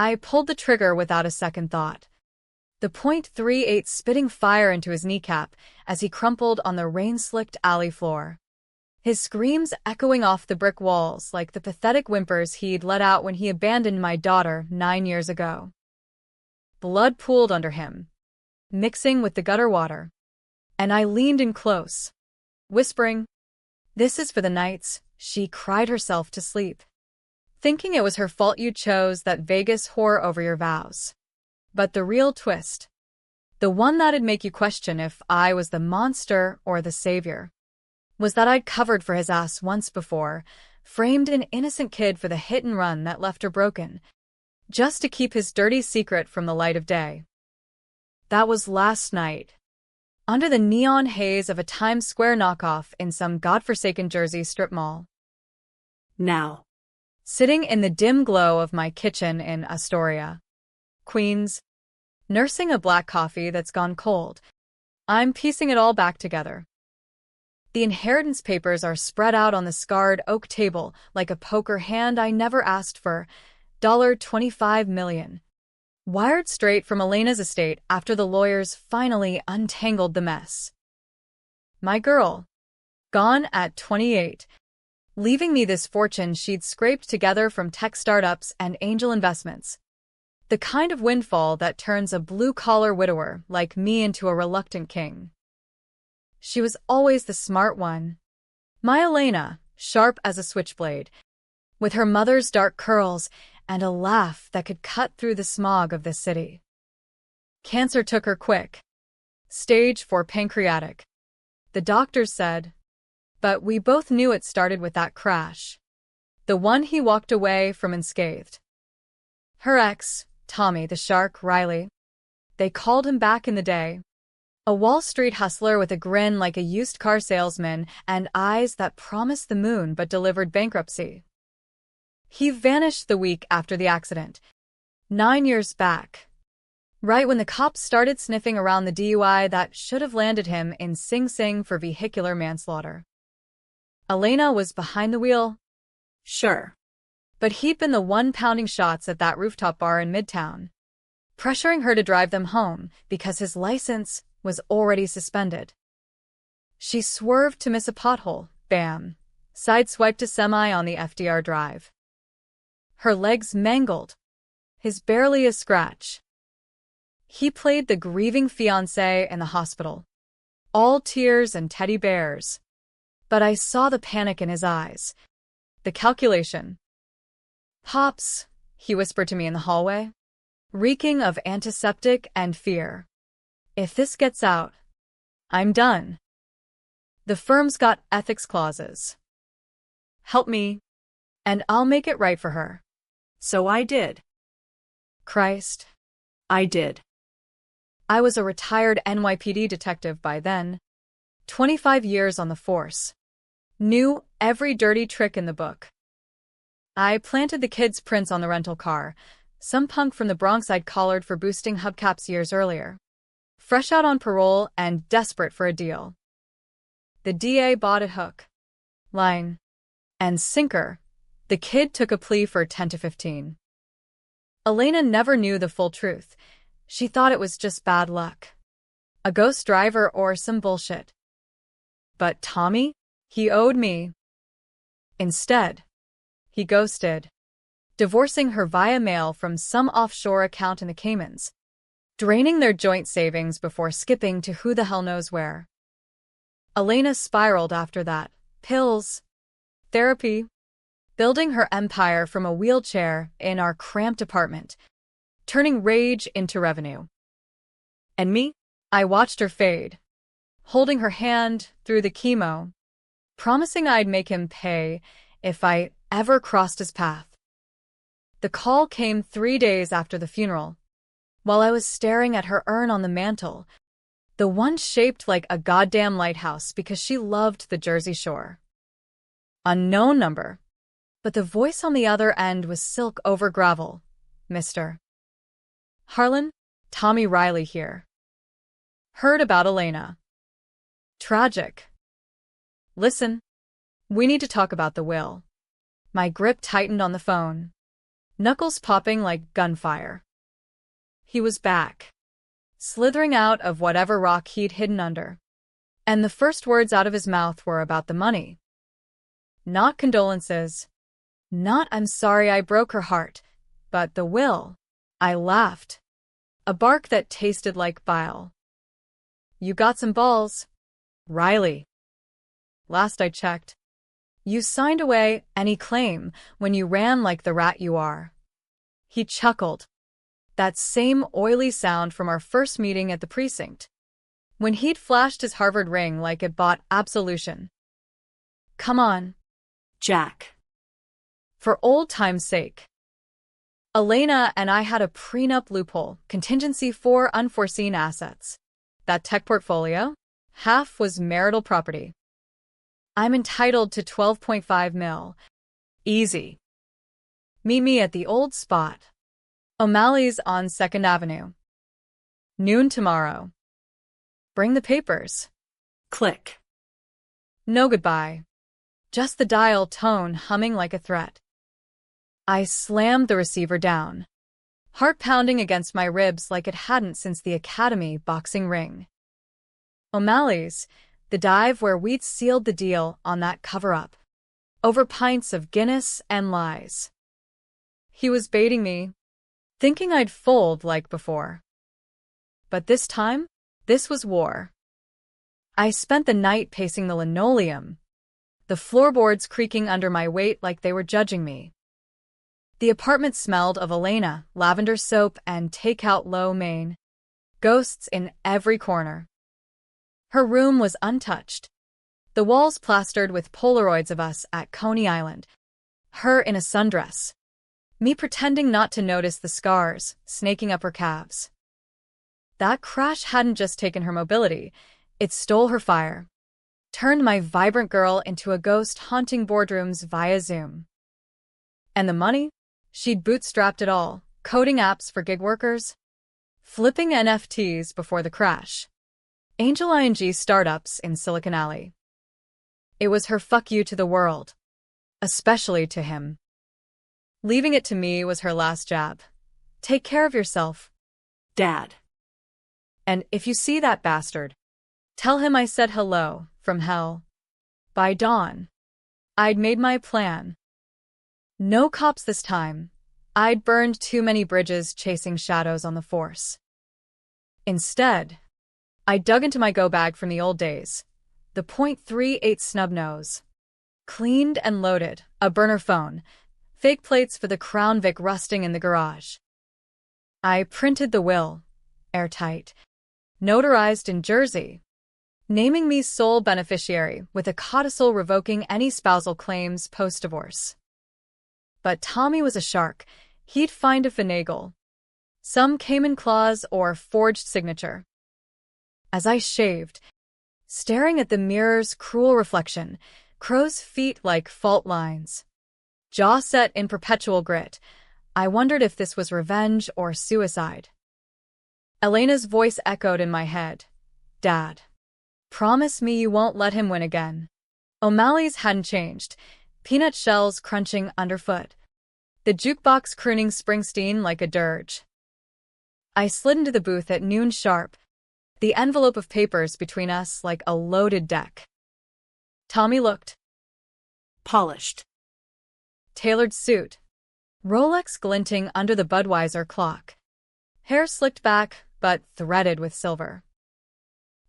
I pulled the trigger without a second thought. The .38 spitting fire into his kneecap as he crumpled on the rain-slicked alley floor. His screams echoing off the brick walls like the pathetic whimpers he'd let out when he abandoned my daughter 9 years ago. Blood pooled under him, mixing with the gutter water, and I leaned in close, whispering, "This is for the nights she cried herself to sleep, thinking it was her fault you chose that Vegas whore over your vows." But the real twist, the one that'd make you question if I was the monster or the savior, was that I'd covered for his ass once before, framed an innocent kid for the hit and run that left her broken, just to keep his dirty secret from the light of day. That was last night, under the neon haze of a Times Square knockoff in some godforsaken Jersey strip mall. Now, sitting in the dim glow of my kitchen in Astoria, Queens, nursing a black coffee that's gone cold, I'm piecing it all back together. The inheritance papers are spread out on the scarred oak table like a poker hand I never asked for, $25 million. Wired straight from Elena's estate after the lawyers finally untangled the mess. My girl, gone at 28, leaving me this fortune she'd scraped together from tech startups and angel investments. The kind of windfall that turns a blue-collar widower like me into a reluctant king. She was always the smart one. My Elena, sharp as a switchblade, with her mother's dark curls and a laugh that could cut through the smog of the city. Cancer took her quick. Stage 4 pancreatic, the doctors said. But we both knew it started with that crash. The one he walked away from unscathed. Her ex, Tommy the Shark Riley, they called him back in the day. A Wall Street hustler with a grin like a used car salesman and eyes that promised the moon but delivered bankruptcy. He vanished the week after the accident, 9 years back, right when the cops started sniffing around the DUI that should have landed him in Sing Sing for vehicular manslaughter. Elena was behind the wheel, sure, but he'd been the one pounding shots at that rooftop bar in Midtown, pressuring her to drive them home because his license was already suspended. She swerved to miss a pothole, bam, sideswiped a semi on the FDR drive. Her legs mangled, his barely a scratch. He played the grieving fiancé in the hospital, all tears and teddy bears. But I saw the panic in his eyes, the calculation. "Pops," he whispered to me in the hallway, reeking of antiseptic and fear. "If this gets out, I'm done. The firm's got ethics clauses. Help me, and I'll make it right for her." So I did. Christ. I did. I was a retired NYPD detective by then, 25 years on the force. Knew every dirty trick in the book. I planted the kids' prints on the rental car, some punk from the Bronx I'd collared for boosting hubcaps years earlier. Fresh out on parole and desperate for a deal. The DA bought it hook, line, and sinker. The kid took a plea for 10 to 15. Elena never knew the full truth. She thought it was just bad luck. A ghost driver or some bullshit. But Tommy? He owed me. Instead, he ghosted, divorcing her via mail from some offshore account in the Caymans, draining their joint savings before skipping to who the hell knows where. Elena spiraled after that. Pills, therapy, building her empire from a wheelchair in our cramped apartment, turning rage into revenue. And me? I watched her fade, holding her hand through the chemo, promising I'd make him pay if I ever crossed his path. The call came 3 days after the funeral, while I was staring at her urn on the mantel, the one shaped like a goddamn lighthouse because she loved the Jersey Shore. Unknown number, but the voice on the other end was silk over gravel. "Mr. Harlan, Tommy Riley here. Heard about Elena. Tragic. Listen, we need to talk about the will." My grip tightened on the phone. knuckles popping like gunfire. He was back, slithering out of whatever rock he'd hidden under. And the first words out of his mouth were about the money. Not condolences. Not "I'm sorry I broke her heart," but the will. I laughed. A bark that tasted like bile. "You got some balls, Riley." Last I checked, you signed away any claim when you ran like the rat you are. He chuckled. That same oily sound from our first meeting at the precinct, when he'd flashed his Harvard ring like it bought absolution. "Come on, Jack. for old time's sake." Elena and I had a prenup loophole, contingency for unforeseen assets. That tech portfolio? Half was marital property. I'm entitled to 12.5 mil. Easy. Meet me at the old spot. O'Malley's on 2nd Avenue. Noon tomorrow. Bring the papers. Click. No goodbye. Just the dial tone humming like a threat. I slammed the receiver down, heart pounding against my ribs like it hadn't since the Academy boxing ring. O'Malley's, the dive where we'd sealed the deal on that cover-up, over pints of Guinness and lies. He was baiting me, thinking I'd fold like before. But this time, this was war. I spent the night pacing the linoleum, the floorboards creaking under my weight like they were judging me. The apartment smelled of Elena, lavender soap, and takeout lo mein. Ghosts in every corner. Her room was untouched, the walls plastered with Polaroids of us at Coney Island. Her in a sundress, me pretending not to notice the scars snaking up her calves. That crash hadn't just taken her mobility, it stole her fire, turned my vibrant girl into a ghost haunting boardrooms via Zoom. And the money? She'd bootstrapped it all, coding apps for gig workers, flipping NFTs before the crash, Angel ING startups in Silicon Alley. It was her fuck you to the world, especially to him. Leaving it to me was her last jab. Take care of yourself, Dad. and if you see that bastard, tell him I said hello from hell. By dawn, I'd made my plan. No cops this time. I'd burned too many bridges chasing shadows on the force. Instead, I dug into my go bag from the old days, the .38 snub nose. Cleaned and loaded, a burner phone, fake plates for the Crown Vic rusting in the garage. I printed the will, airtight, notarized in Jersey, naming me sole beneficiary with a codicil revoking any spousal claims post-divorce. But Tommy was a shark. He'd find a finagle, some Cayman clause or forged signature. As I shaved, staring at the mirror's cruel reflection, crow's feet like fault lines, jaw set in perpetual grit, I wondered if this was revenge or suicide. Elena's voice echoed in my head. Dad, promise me you won't let him win again. O'Malley's hadn't changed, peanut shells crunching underfoot, the jukebox crooning Springsteen like a dirge. I slid into the booth at noon sharp, the envelope of papers between us like a loaded deck. Tommy looked Polished. tailored suit, Rolex glinting under the Budweiser clock, hair slicked back but threaded with silver.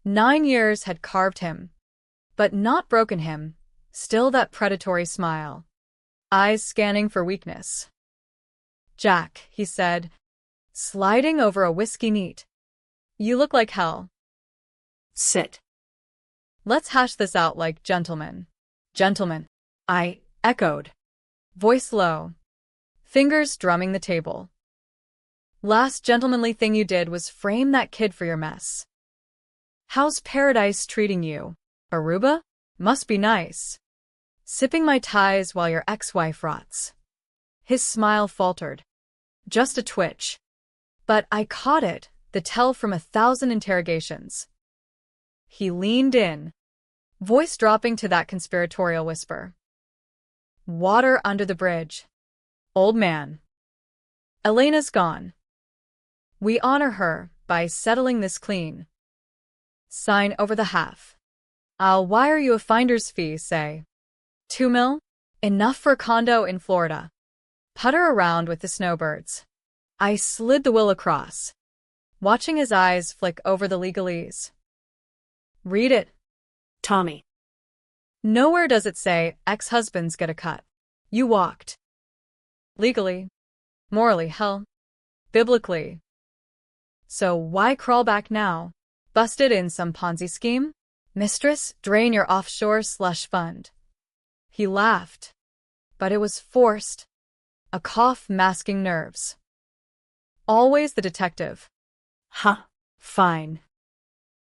9 years had carved him, but not broken him, still that predatory smile, eyes scanning for weakness. Jack, he said, sliding over a whiskey neat. You look like hell. Sit. Let's hash this out like gentlemen. Gentlemen, I echoed, voice low, fingers drumming the table. Last gentlemanly thing you did was frame that kid for your mess. How's paradise treating you? Aruba? Must be nice. Sipping my ties while your ex-wife rots. His smile faltered. Just a twitch. But I caught it, the tell from 1,000 interrogations. He leaned in, voice dropping to that conspiratorial whisper. Water under the bridge. Old man. Elena's gone. We honor her by settling this clean. Sign over the half. I'll wire you a finder's fee, say. 2 mil? Enough for a condo in Florida. Putter around with the snowbirds. I slid the will across, watching his eyes flick over the legalese. Read it. Tommy. Nowhere does it say ex-husbands get a cut. You walked. Legally. Morally, hell. Biblically. So why crawl back now? Busted in some Ponzi scheme? Mistress, drain your offshore slush fund. He laughed. But it was forced. A cough masking nerves. Always the detective. Huh. Fine.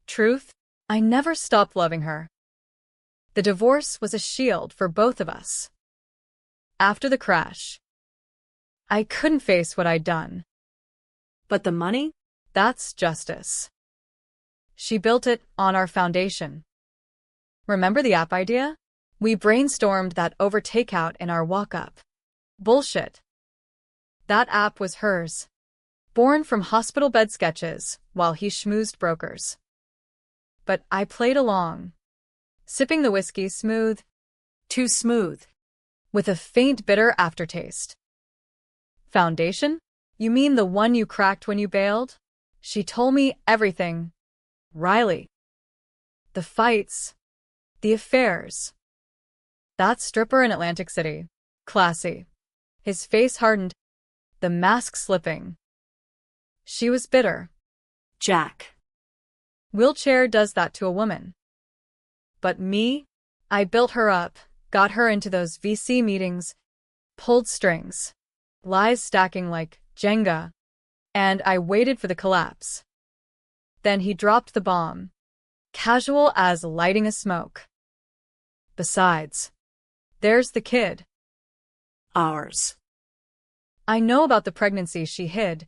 Truth? I never stopped loving her. The divorce was a shield for both of us. After the crash, I couldn't face what I'd done. But the money? That's justice. She built it on our foundation. Remember the app idea? We brainstormed that over takeout in our walk-up. Bullshit. That app was hers. Born from hospital bed sketches while he schmoozed brokers. But I played along, sipping the whiskey smooth. Too smooth. With a faint bitter aftertaste. Foundation? You mean the one you cracked when you bailed? She told me everything. Riley. The fights. The affairs. That stripper in Atlantic City. Classy. His face hardened. The mask slipping. She was bitter. Jack. Wheelchair does that to a woman. But me? I built her up, got her into those VC meetings, pulled strings, lies stacking like Jenga, and I waited for the collapse. Then he dropped the bomb, casual as lighting a smoke. Besides, there's the kid. Ours. I know about the pregnancy she hid,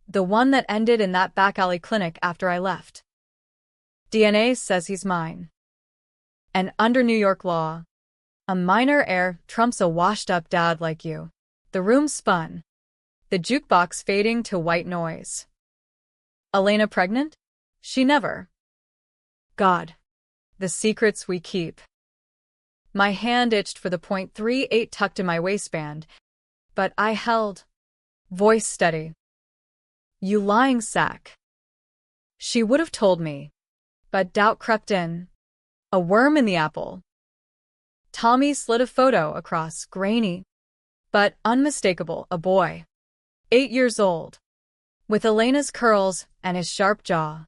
the one that ended in that back alley clinic after I left. DNA says he's mine. And under New York law, a minor heir trumps a washed-up dad like you. The room spun, the jukebox fading to white noise. Elena pregnant? She never. God. The secrets we keep. My hand itched for the .38 tucked in my waistband, but I held. Voice steady. You lying sack. She would have told me, but doubt crept in. A worm in the apple. Tommy slid a photo across, grainy, but unmistakable, a boy. 8 years old, with Elena's curls and his sharp jaw,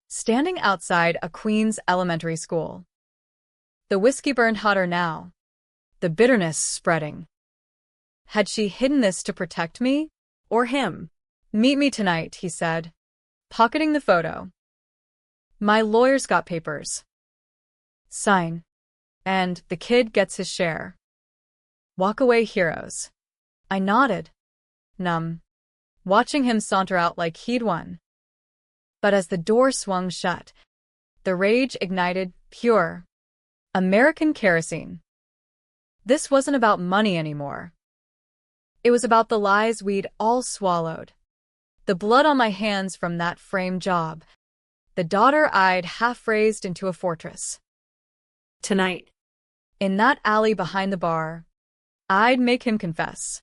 standing outside a Queens elementary school. The whiskey burned hotter now, the bitterness spreading. Had she hidden this to protect me? Or him? Meet me tonight, he said, pocketing the photo. My lawyer's got papers. Sign. And the kid gets his share. Walk away, heroes. I nodded, numb, watching him saunter out like he'd won. But as the door swung shut, the rage ignited, pure. American kerosene. This wasn't about money anymore. It was about the lies we'd all swallowed. The blood on my hands from that frame job. The daughter I'd half-raised into a fortress. Tonight. In that alley behind the bar, I'd make him confess.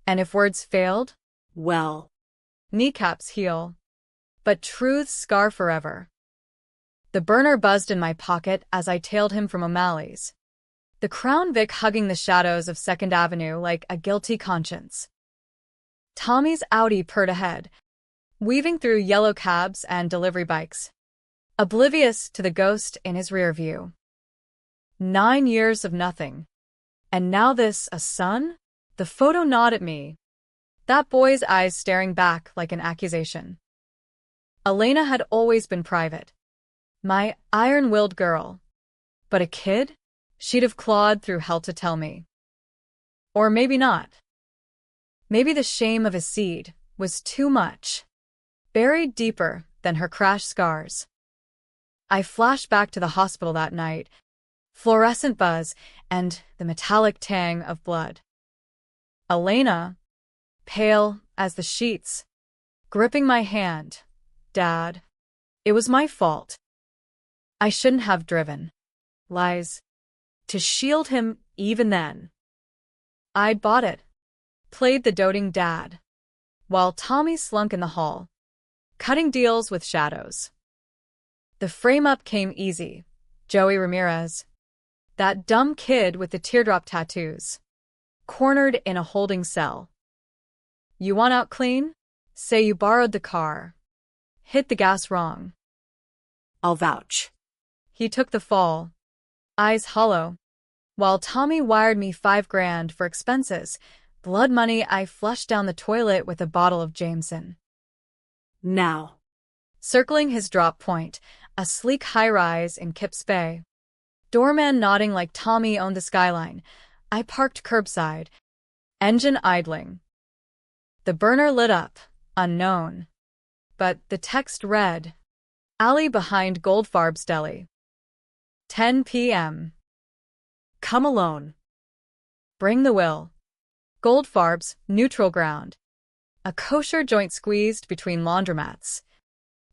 And if words failed? Well. Kneecaps heal. But truths scar forever. The burner buzzed in my pocket as I tailed him from O'Malley's. The Crown Vic hugging the shadows of 2nd Avenue like a guilty conscience. Tommy's Audi purred ahead, weaving through yellow cabs and delivery bikes, oblivious to the ghost in his rear view. 9 years of nothing. And now this, a son? The photo gnawed at me. That boy's eyes staring back like an accusation. Elena had always been private. My iron-willed girl. But a kid? She'd have clawed through hell to tell me. Or maybe not. Maybe the shame of a seed was too much, buried deeper than her crash scars. I flashed back to the hospital that night, fluorescent buzz and the metallic tang of blood. Elena, pale as the sheets, gripping my hand. Dad, it was my fault. I shouldn't have driven. Lies. To shield him even then. I'd bought it. Played the doting dad. While Tommy slunk in the hall, cutting deals with shadows. The frame-up came easy. Joey Ramirez. That dumb kid with the teardrop tattoos. Cornered in a holding cell. You want out clean? Say you borrowed the car. Hit the gas wrong. I'll vouch. He took the fall. Eyes hollow. While Tommy wired me $5,000 for expenses, blood money I flushed down the toilet with a bottle of Jameson. Now. Circling his drop point, a sleek high-rise in Kips Bay. Doorman nodding like Tommy owned the skyline. I parked curbside. Engine idling. The burner lit up, unknown. But the text read, alley behind Goldfarb's Deli. 10 p.m. Come alone. Bring the will. Goldfarb's neutral ground. A kosher joint squeezed between laundromats,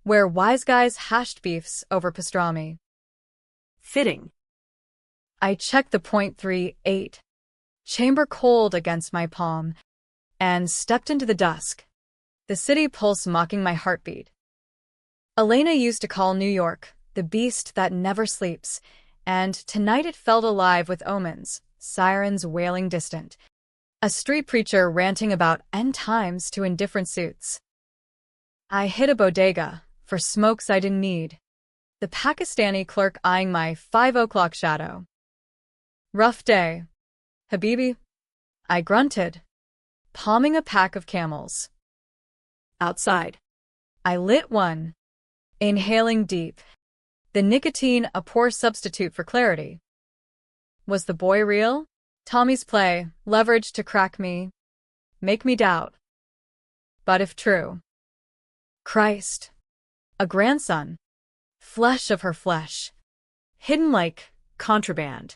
where wise guys hashed beefs over pastrami. Fitting. I checked the .38, chamber cold against my palm, and stepped into the dusk, the city pulse mocking my heartbeat. Elena used to call New York the beast that never sleeps, and tonight it felt alive with omens, sirens wailing distant, a street preacher ranting about end times to indifferent suits. I hit a bodega for smokes I didn't need, the Pakistani clerk eyeing my 5 o'clock shadow. Rough day, Habibi, I grunted, palming a pack of Camels. Outside. I lit one, inhaling deep, the nicotine a poor substitute for clarity. Was the boy real? Tommy's play, leverage to crack me, make me doubt. But if true, Christ, a grandson, flesh of her flesh, hidden like contraband.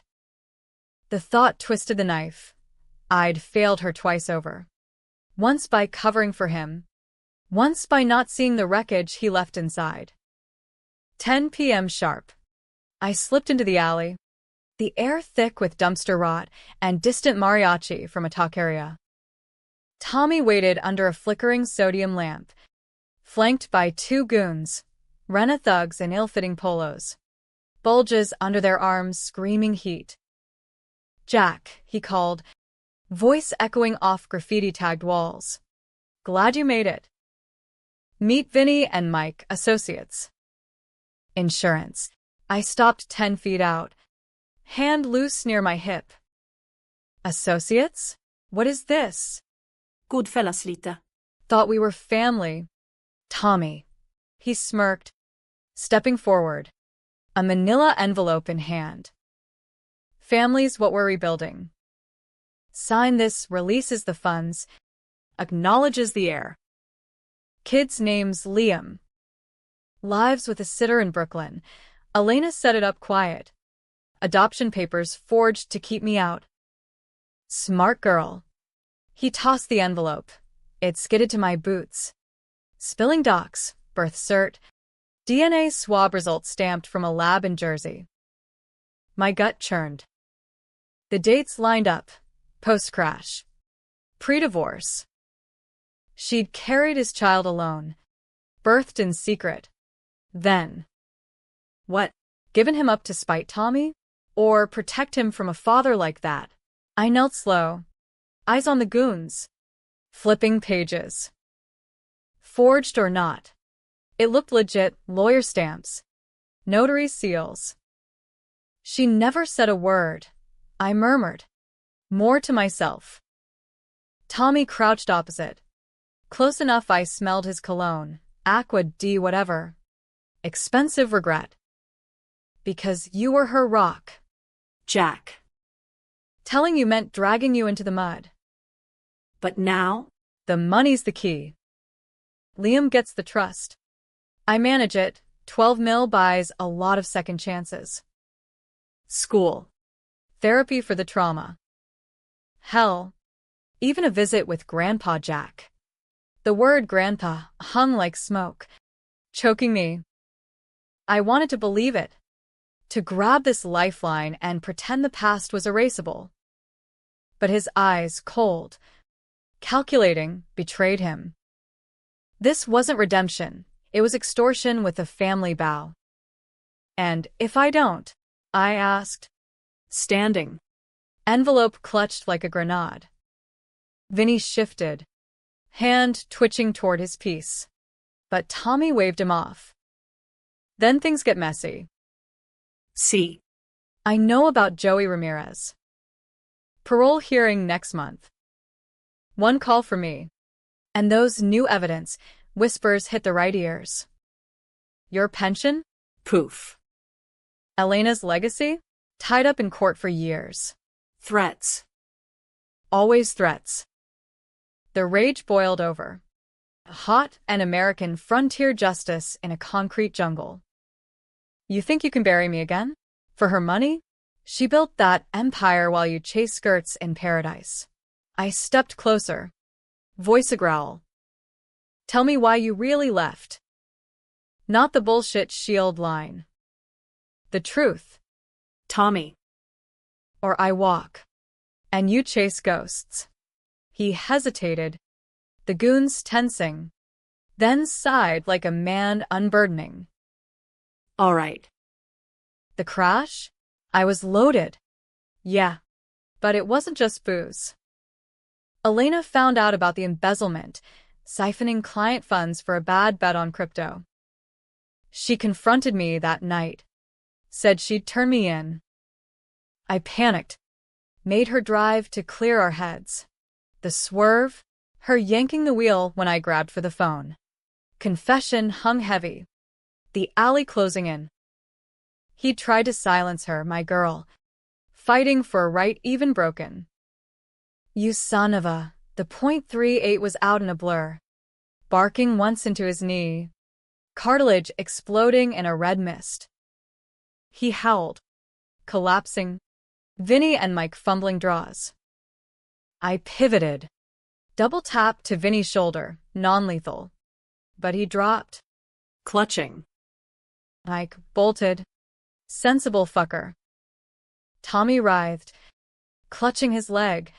The thought twisted the knife. I'd failed her twice over. Once by covering for him, once by not seeing the wreckage he left inside. 10 p.m. sharp. I slipped into the alley, the air thick with dumpster rot and distant mariachi from a taqueria. Tommy waited under a flickering sodium lamp, flanked by 2 goons, Rena thugs in ill-fitting polos, bulges under their arms screaming heat. Jack, he called, voice echoing off graffiti-tagged walls. Glad you made it. Meet Vinny and Mike, associates. Insurance. I stopped 10 feet out, hand loose near my hip. Associates? What is this? Goodfellas lite. Thought we were family. Tommy. He smirked, stepping forward, a manila envelope in hand. Family's what we're rebuilding. Sign this, releases the funds, acknowledges the heir. Kid's name's Liam. Lives with a sitter in Brooklyn. Elena set it up quiet. Adoption papers forged to keep me out. Smart girl. He tossed the envelope. It skidded to my boots. Spilling docs, birth cert, DNA swab result stamped from a lab in Jersey. My gut churned. The dates lined up. Post-crash. Pre-divorce. She'd carried his child alone. Birthed in secret. Then. What? Given him up to spite Tommy? Or protect him from a father like that? I knelt slow. Eyes on the goons. Flipping pages. Forged or not. It looked legit, lawyer stamps. Notary seals. She never said a word. I murmured. More to myself. Tommy crouched opposite. Close enough I smelled his cologne. Aqua D whatever. Expensive regret. Because you were her rock. Jack. Telling you meant dragging you into the mud. But now? The money's the key. Liam gets the trust. I manage it. 12 mil buys a lot of second chances. School. Therapy for the trauma. Hell. even a visit with Grandpa Jack. The word grandpa hung like smoke, choking me. I wanted to believe it, to grab this lifeline and pretend the past was erasable. But his eyes, cold, calculating, betrayed him. This wasn't redemption, it was extortion with a family vow. And if I don't? I asked, Standing. envelope clutched like a grenade. Vinny shifted, hand twitching toward his piece. But Tommy waved him off. Then things get messy. See. I know about Joey Ramirez. Parole hearing next month. One call for me. And those new evidence, whispers hit the right ears. Your pension? Poof. Elena's legacy? Tied up in court for years. Threats. Always threats. The rage boiled over. Hot and American frontier justice in a concrete jungle. You think you can bury me again? For her money? She built that empire while you chase skirts in paradise. I stepped closer. Voice a growl. Tell me why you really left. Not the bullshit shield line. The truth. Tommy. Or I walk. And you chase ghosts. He hesitated, the goons tensing, then sighed like a man unburdening. All right. The crash? I was loaded. Yeah. But it wasn't just booze. Elena found out about the embezzlement, siphoning client funds for a bad bet on crypto. She confronted me that night, said she'd turn me in. I panicked, made her drive to clear our heads. The swerve, her yanking the wheel when I grabbed for the phone. Confession hung heavy. The alley closing in. He tried to silence her, my girl, fighting for a right even broken. You son of a, the .38 was out in a blur, barking once into his knee, cartilage exploding in a red mist. He howled, collapsing, Vinny and Mike fumbling draws. I pivoted, double tap to Vinny's shoulder, non-lethal. But he dropped. Clutching. Mike bolted. Sensible fucker. Tommy writhed, clutching his leg,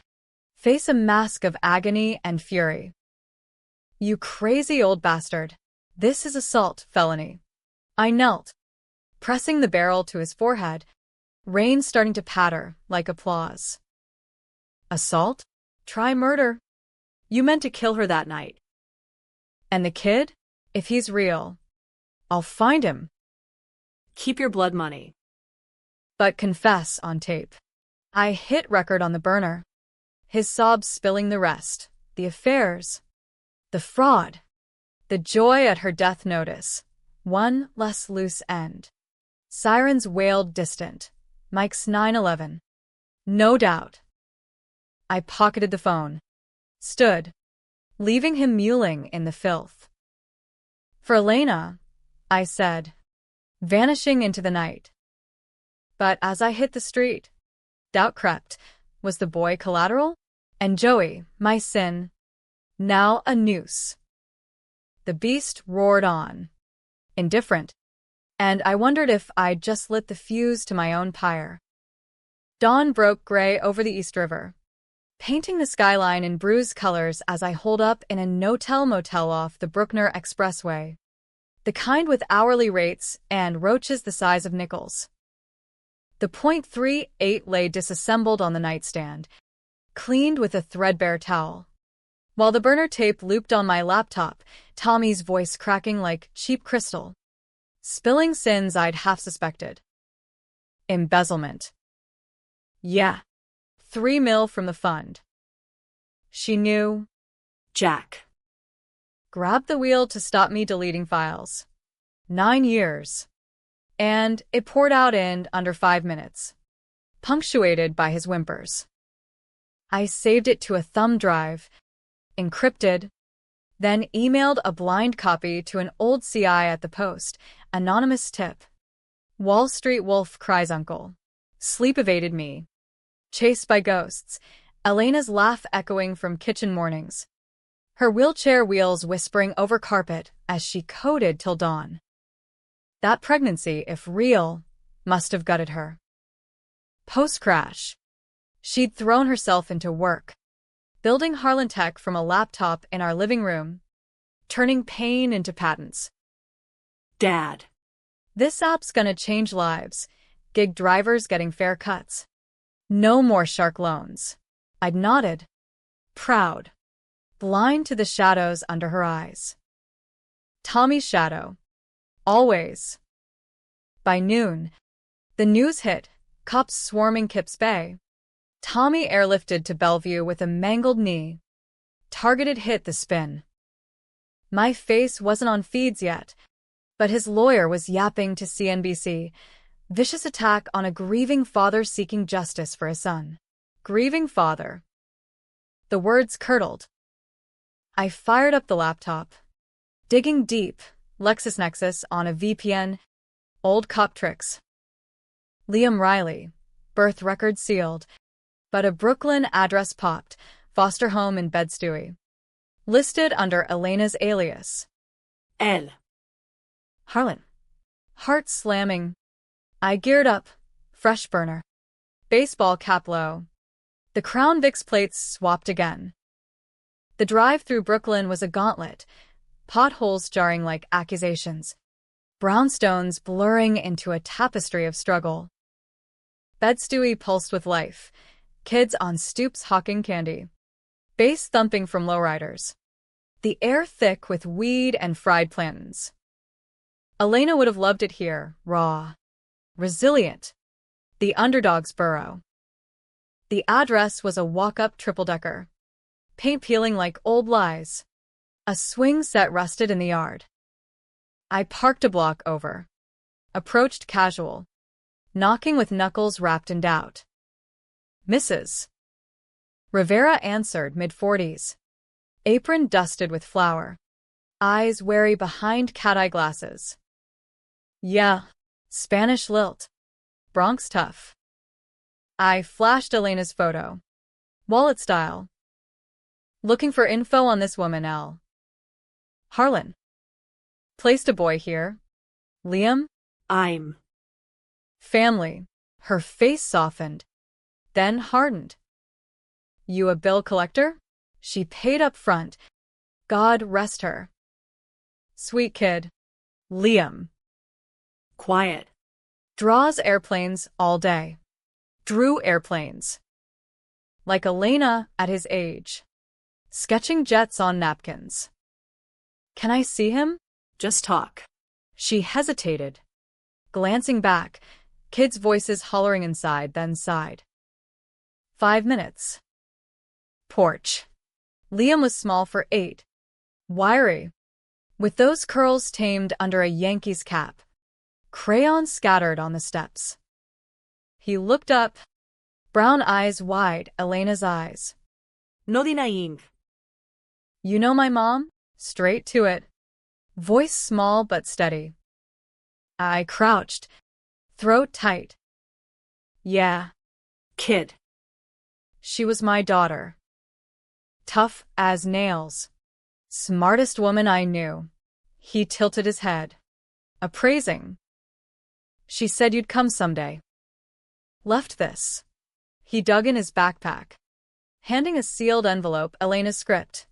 face a mask of agony and fury. You crazy old bastard. This is assault felony. I knelt, pressing the barrel to his forehead, rain starting to patter like applause. Assault? Try murder. You meant to kill her that night. And the kid? If he's real, I'll find him. Keep your blood money. But confess on tape. I hit record on the burner. His sobs spilling the rest. The affairs. The fraud. The joy at her death notice. One less loose end. Sirens wailed distant. Mike's 911. No doubt. I pocketed the phone. Stood, leaving him mewling in the filth. For Elena, I said, vanishing into the night. But as I hit the street, doubt crept. Was the boy collateral? And Joey, my sin, now a noose. The beast roared on, indifferent, and I wondered if I'd just lit the fuse to my own pyre. Dawn broke gray over the East River, painting the skyline in bruised colors as I holed up in a no-tell motel off the Bruckner Expressway, the kind with hourly rates and roaches the size of nickels. The .38 lay disassembled on the nightstand, cleaned with a threadbare towel. While the burner tape looped on my laptop, Tommy's voice cracking like cheap crystal, spilling sins I'd half suspected. Embezzlement. Yeah. $3 million from the fund. She knew. Jack. Grabbed the wheel to stop me deleting files. 9 years. And it poured out in under 5 minutes, punctuated by his whimpers. I saved it to a thumb drive, encrypted, then emailed a blind copy to an old CI at the Post, anonymous tip. Wall Street wolf cries uncle. Sleep evaded me. Chased by ghosts. Elena's laugh echoing from kitchen mornings. Her wheelchair wheels whispering over carpet as she coded till dawn. That pregnancy, if real, must have gutted her. Post-crash, she'd thrown herself into work, building Harlan Tech from a laptop in our living room, turning pain into patents. Dad. This app's gonna change lives. Gig drivers getting fair cuts. No more shark loans. I'd nodded, proud, blind to the shadows under her eyes. Tommy's shadow. Always. By noon, the news hit, cops swarming Kips Bay. Tommy airlifted to Bellevue with a mangled knee. Targeted hit the spin. My face wasn't on feeds yet, but his lawyer was yapping to CNBC. Vicious attack on a grieving father seeking justice for his son. Grieving father. The words curdled. I fired up the laptop. Digging deep, LexisNexis on a VPN. Old cop tricks. Liam Riley. Birth record sealed. But a Brooklyn address popped. Foster home in Bed-Stuy. Listed under Elena's alias. El. Harlan. Heart slamming. I geared up. Fresh burner. Baseball cap low. The Crown Vics plates swapped again. The drive through Brooklyn was a gauntlet. Potholes jarring like accusations. Brownstones blurring into a tapestry of struggle. Bed-Stuy pulsed with life. Kids on stoops hawking candy. Bass thumping from lowriders. The air thick with weed and fried plantains. Elena would have loved it here, raw. Resilient. The underdog's burrow. The address was a walk-up triple-decker. Paint peeling like old lies. A swing set rusted in the yard. I parked a block over. Approached casual. Knocking with knuckles wrapped in doubt. Mrs. Rivera answered mid-40s. Apron dusted with flour. Eyes wary behind cat-eye glasses. Yeah. Spanish lilt. Bronx tough. I flashed Elena's photo. Wallet style. Looking for info on this woman, L. Harlan. Placed a boy here. Liam? I'm. Family. Her face softened, then hardened. You a bill collector? She paid up front. God rest her. Sweet kid. Liam. Quiet. Draws airplanes all day. Drew airplanes. Like Elena at his age. Sketching jets on napkins. Can I see him? Just talk. She hesitated. Glancing back, kids' voices hollering inside, then sighed. 5 minutes. Porch. Liam was small for 8. Wiry. With those curls tamed under a Yankees cap. Crayons scattered on the steps. He looked up. Brown eyes wide, Elena's eyes. No denying. You know my mom? Straight to it. Voice small but steady. I crouched. Throat tight. Yeah. Kid. She was my daughter. Tough as nails. Smartest woman I knew. He tilted his head. Appraising. She said you'd come someday. Left this. He dug in his backpack. Handing a sealed envelope, Elena's script.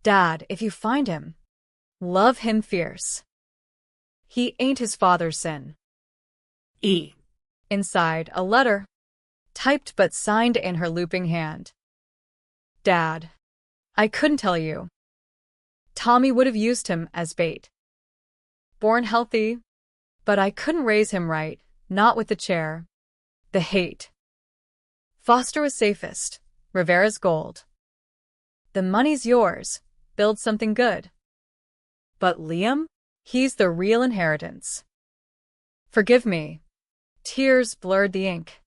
Dad, if you find him, love him fierce. He ain't his father's sin. E. Inside, a letter. Typed but signed in her looping hand. Dad. I couldn't tell you. Tommy would have used him as bait. Born healthy, but I couldn't raise him right, not with the chair. The hate. Foster was safest. Rivera's gold. The money's yours. Build something good. But Liam? He's the real inheritance. Forgive me. Tears blurred the ink.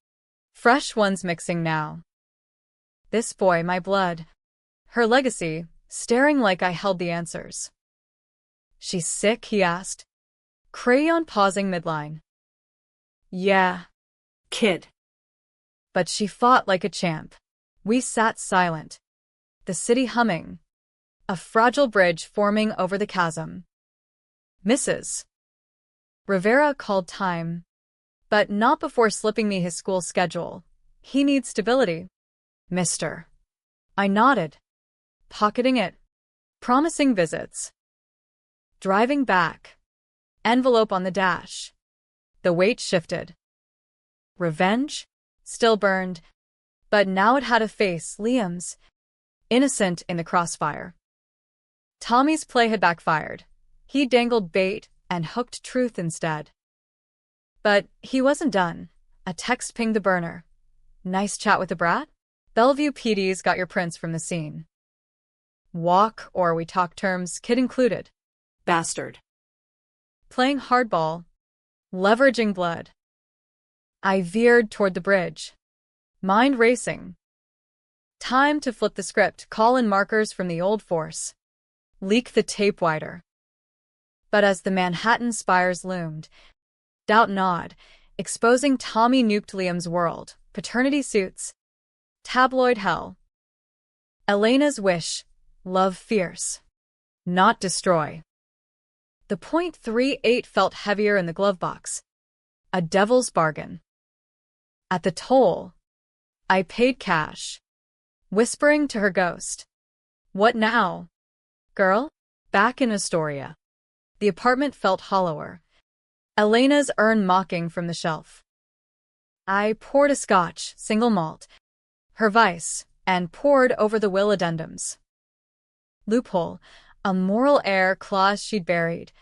Fresh ones mixing now. This boy, my blood. Her legacy, staring like I held the answers. She's sick, he asked. Crayon pausing midline. Yeah. Kid. But she fought like a champ. We sat silent, the city humming, a fragile bridge forming over the chasm. Mrs. Rivera called time, but not before slipping me his school schedule. He needs stability. Mister. I nodded, pocketing it, promising visits. Driving back. Envelope on the dash. The weight shifted. Revenge? Still burned, but now it had a face, Liam's, innocent in the crossfire. Tommy's play had backfired. He dangled bait and hooked truth instead. But he wasn't done. A text pinged the burner. Nice chat with the brat? Bellevue PD's got your prints from the scene. Walk or we talk terms, kid included. Bastard. Playing hardball. Leveraging blood. I veered toward the bridge. Mind racing. Time to flip the script, call in markers from the old force. Leak the tape wider. But as the Manhattan spires loomed, doubt gnawed, exposing Tommy nuked Liam's world, paternity suits, tabloid hell. Elena's wish, love fierce. Not destroy. The .38 felt heavier in the glove box. A devil's bargain. At the toll, I paid cash, whispering to her ghost. What now? Girl? Back in Astoria. The apartment felt hollower. Elena's urn mocking from the shelf. I poured a scotch, single malt, her vice, and poured over the will addendums. Loophole, a moral heir clause she'd buried,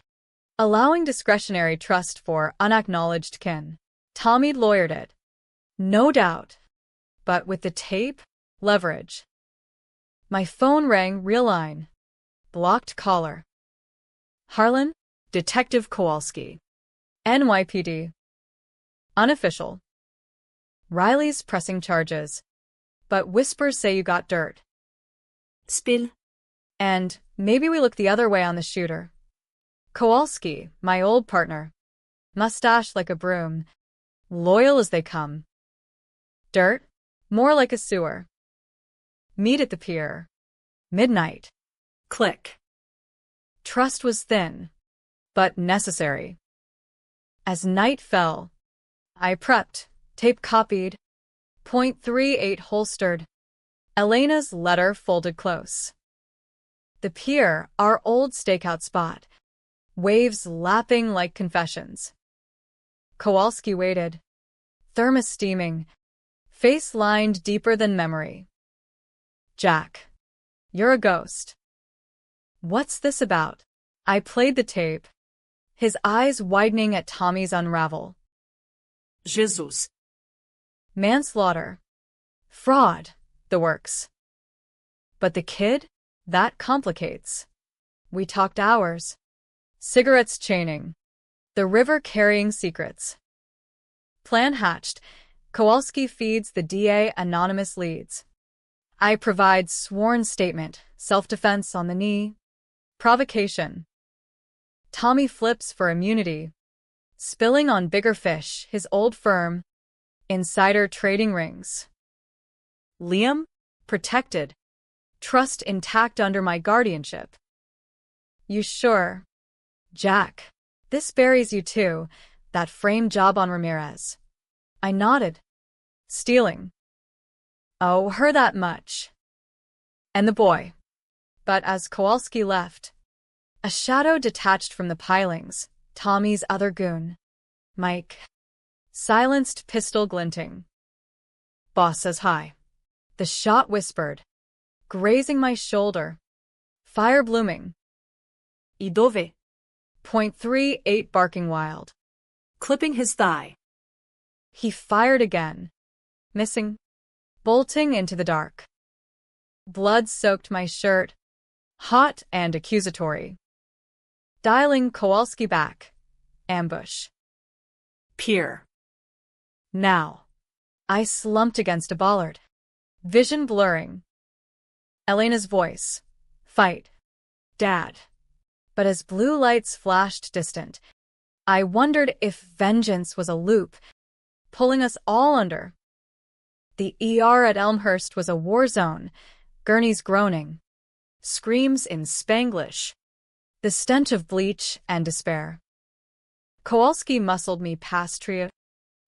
allowing discretionary trust for unacknowledged kin. Tommy lawyered it. No doubt. But with the tape, leverage. My phone rang, real line. Blocked caller. Harlan, Detective Kowalski. NYPD. Unofficial. Riley's pressing charges. But whispers say you got dirt. Spill. And maybe we look the other way on the shooter. Kowalski, my old partner. Mustache like a broom. Loyal as they come. Dirt? More like a sewer. Meet at the pier. Midnight. Click. Trust was thin, but necessary. As night fell, I prepped, tape copied, .38 holstered, Elena's letter folded close. The pier, our old stakeout spot, waves lapping like confessions. Kowalski waited, thermos steaming, face lined deeper than memory. Jack, you're a ghost. What's this about? I played the tape, his eyes widening at Tommy's unravel. Jesus. Manslaughter. Fraud, the works. But the kid? That complicates. We talked hours. Cigarettes chaining. The river carrying secrets. Plan hatched. Kowalski feeds the DA anonymous leads. I provide sworn statement, self-defense on the knee. Provocation. Tommy flips for immunity. Spilling on bigger fish, his old firm. Insider trading rings. Liam? Protected. Trust intact under my guardianship. You sure? Jack. This buries you too, that frame job on Ramirez. I nodded. Stealing. Oh, her that much. And the boy. But as Kowalski left, a shadow detached from the pilings, Tommy's other goon. Mike. Silenced pistol glinting. Boss says hi. The shot whispered, grazing my shoulder. Fire blooming. Idove. .38 barking wild. Clipping his thigh. He fired again. Missing. Bolting into the dark. Blood soaked my shirt. Hot and accusatory. Dialing Kowalski back. Ambush. Pier. Now. I slumped against a bollard. Vision blurring. Elena's voice. Fight. Dad. But as blue lights flashed distant, I wondered if vengeance was a loop, pulling us all under. The ER at Elmhurst was a war zone, gurneys groaning, screams in Spanglish, the stench of bleach and despair. Kowalski muscled me past trio.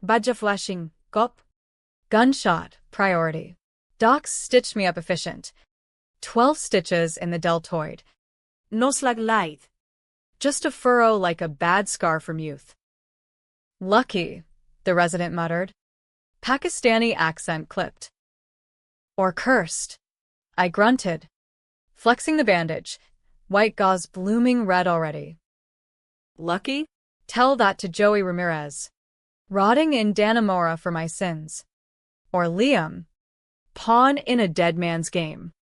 Badja flashing, gop. Gunshot, priority. Docs stitched me up efficient. 12 stitches in the deltoid. No slag lithe. Just a furrow like a bad scar from youth. Lucky, the resident muttered. Pakistani accent clipped. Or cursed. I grunted, flexing the bandage, white gauze blooming red already. Lucky? Tell that to Joey Ramirez. Rotting in Dannemora for my sins. Or Liam. Pawn in a dead man's game.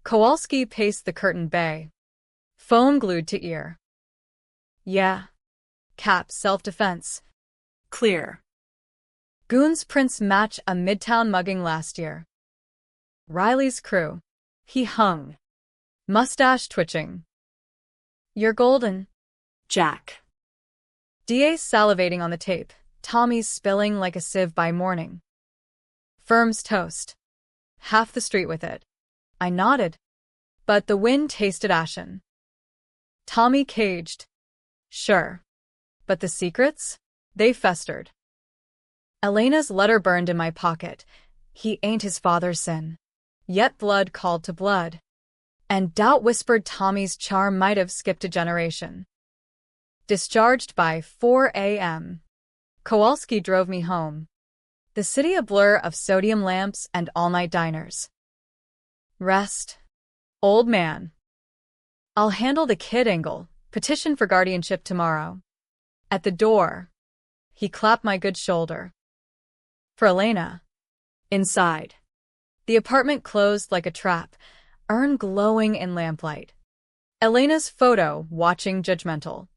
Kowalski paced the curtain bay. Phone glued to ear. Yeah. Cap self-defense. Clear. Goons prints match a Midtown mugging last year. Riley's crew. He hung. Mustache twitching. You're golden. Jack. DA's salivating on the tape. Tommy's spilling like a sieve by morning. Firm's toast. Half the street with it. I nodded. But the wind tasted ashen. Tommy caged. Sure. But the secrets? They festered. Elena's letter burned in my pocket. He ain't his father's sin. Yet blood called to blood. And doubt whispered Tommy's charm might have skipped a generation. Discharged by 4 a.m. Kowalski drove me home. The city a blur of sodium lamps and all-night diners. Rest. Old man. I'll handle the kid angle. Petition for guardianship tomorrow. At the door. He clapped my good shoulder. For Elena. Inside. The apartment closed like a trap, urn glowing in lamplight. Elena's photo watching judgmental.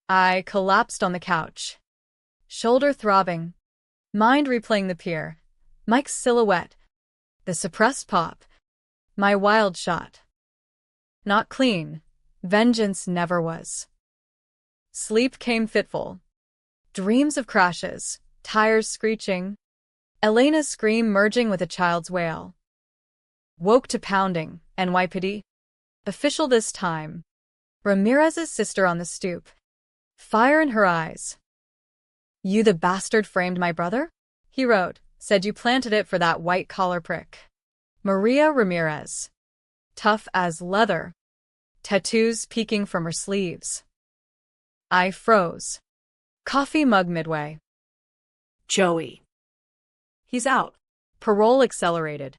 I collapsed on the couch. Shoulder throbbing. Mind replaying the pier. Mike's silhouette. The suppressed pop. My wild shot. Not clean. Vengeance never was. Sleep came fitful. Dreams of crashes. Tires screeching. Elena's scream merging with a child's wail. Woke to pounding. NYPD. Official this time. Ramirez's sister on the stoop. Fire in her eyes. You the bastard framed my brother? He wrote. Said you planted it for that white-collar prick. Maria Ramirez. Tough as leather. Tattoos peeking from her sleeves. I froze. Coffee mug midway. Joey. He's out. Parole accelerated.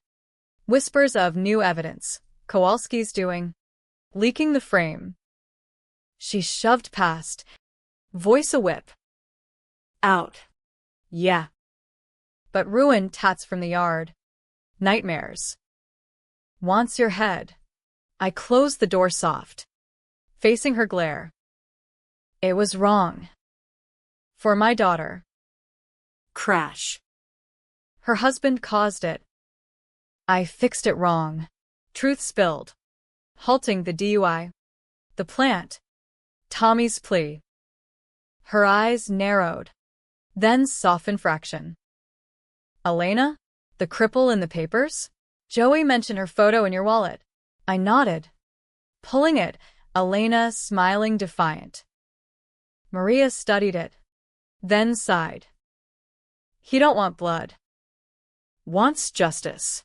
Whispers of new evidence. Kowalski's doing. Leaking the frame. She shoved past. Voice a whip. Out. Yeah. But ruin tats from the yard. Nightmares. Wants your head. I closed the door soft. Facing her glare. It was wrong. For my daughter. Crash. Her husband caused it. I fixed it wrong. Truth spilled. Halting the DUI. The plant. Tommy's plea. Her eyes narrowed. Then softened fraction. Elena? The cripple in the papers? Joey mentioned her photo in your wallet. I nodded. Pulling it, Elena smiling defiant. Maria studied it. Then sighed. He don't want blood. Wants justice.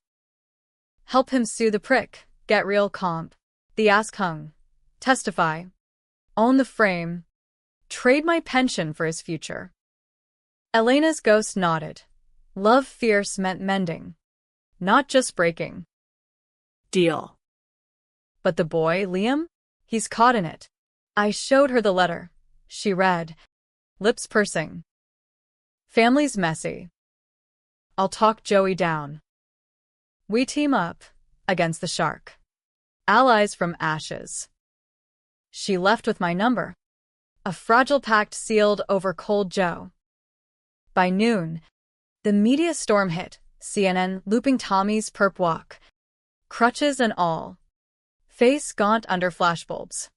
Help him sue the prick. Get real comp. The ask hung. Testify. Own the frame. Trade my pension for his future. Elena's ghost nodded. Love fierce meant mending. Not just breaking. Deal. But the boy, Liam? He's caught in it. I showed her the letter. She read. Lips pursing. Family's messy. I'll talk Joey down. We team up. Against the shark. Allies from ashes. She left with my number. A fragile pact sealed over Cold Joe. By noon, the media storm hit. CNN looping Tommy's perp walk. Crutches and all. Face gaunt under flashbulbs.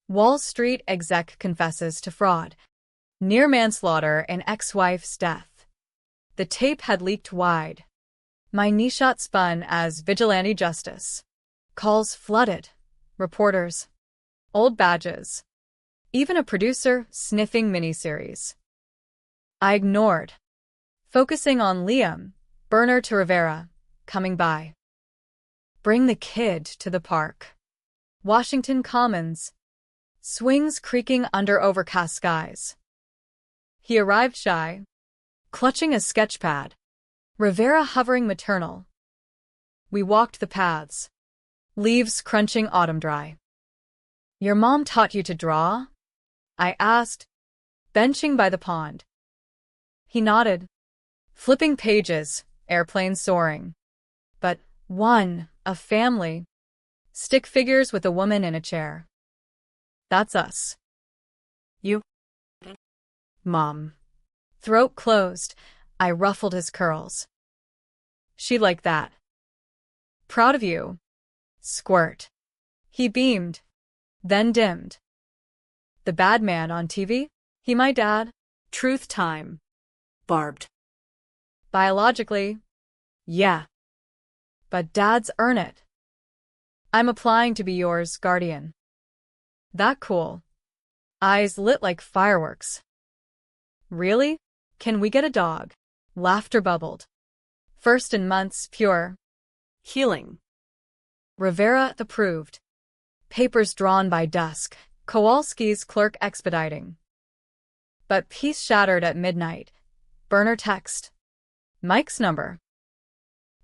Wall Street exec confesses to fraud. Near manslaughter in ex-wife's death. The tape had leaked wide. My niche shot spun as vigilante justice. Calls flooded. Reporters. Old badges. Even a producer sniffing miniseries. I ignored. Focusing on Liam, burner to Rivera, coming by. Bring the kid to the park. Washington Commons. Swings creaking under overcast skies. He arrived shy, clutching a sketchpad. Rivera hovering maternal. We walked the paths. Leaves crunching autumn dry. Your mom taught you to draw? I asked, benching by the pond. He nodded. Flipping pages, airplanes soaring. But one, a family. Stick figures with a woman in a chair. That's us. You. Mom. Throat closed, I ruffled his curls. She like that. Proud of you. Squirt. He beamed, then dimmed. The bad man on TV? He my dad? Truth time. Barbed. Biologically, yeah. But dads earn it. I'm applying to be yours, guardian. That cool. Eyes lit like fireworks. Really? Can we get a dog? Laughter bubbled. First in months, pure. Healing. Rivera approved. Papers drawn by dusk. Kowalski's clerk expediting. But peace shattered at midnight. Burner text. Mike's number.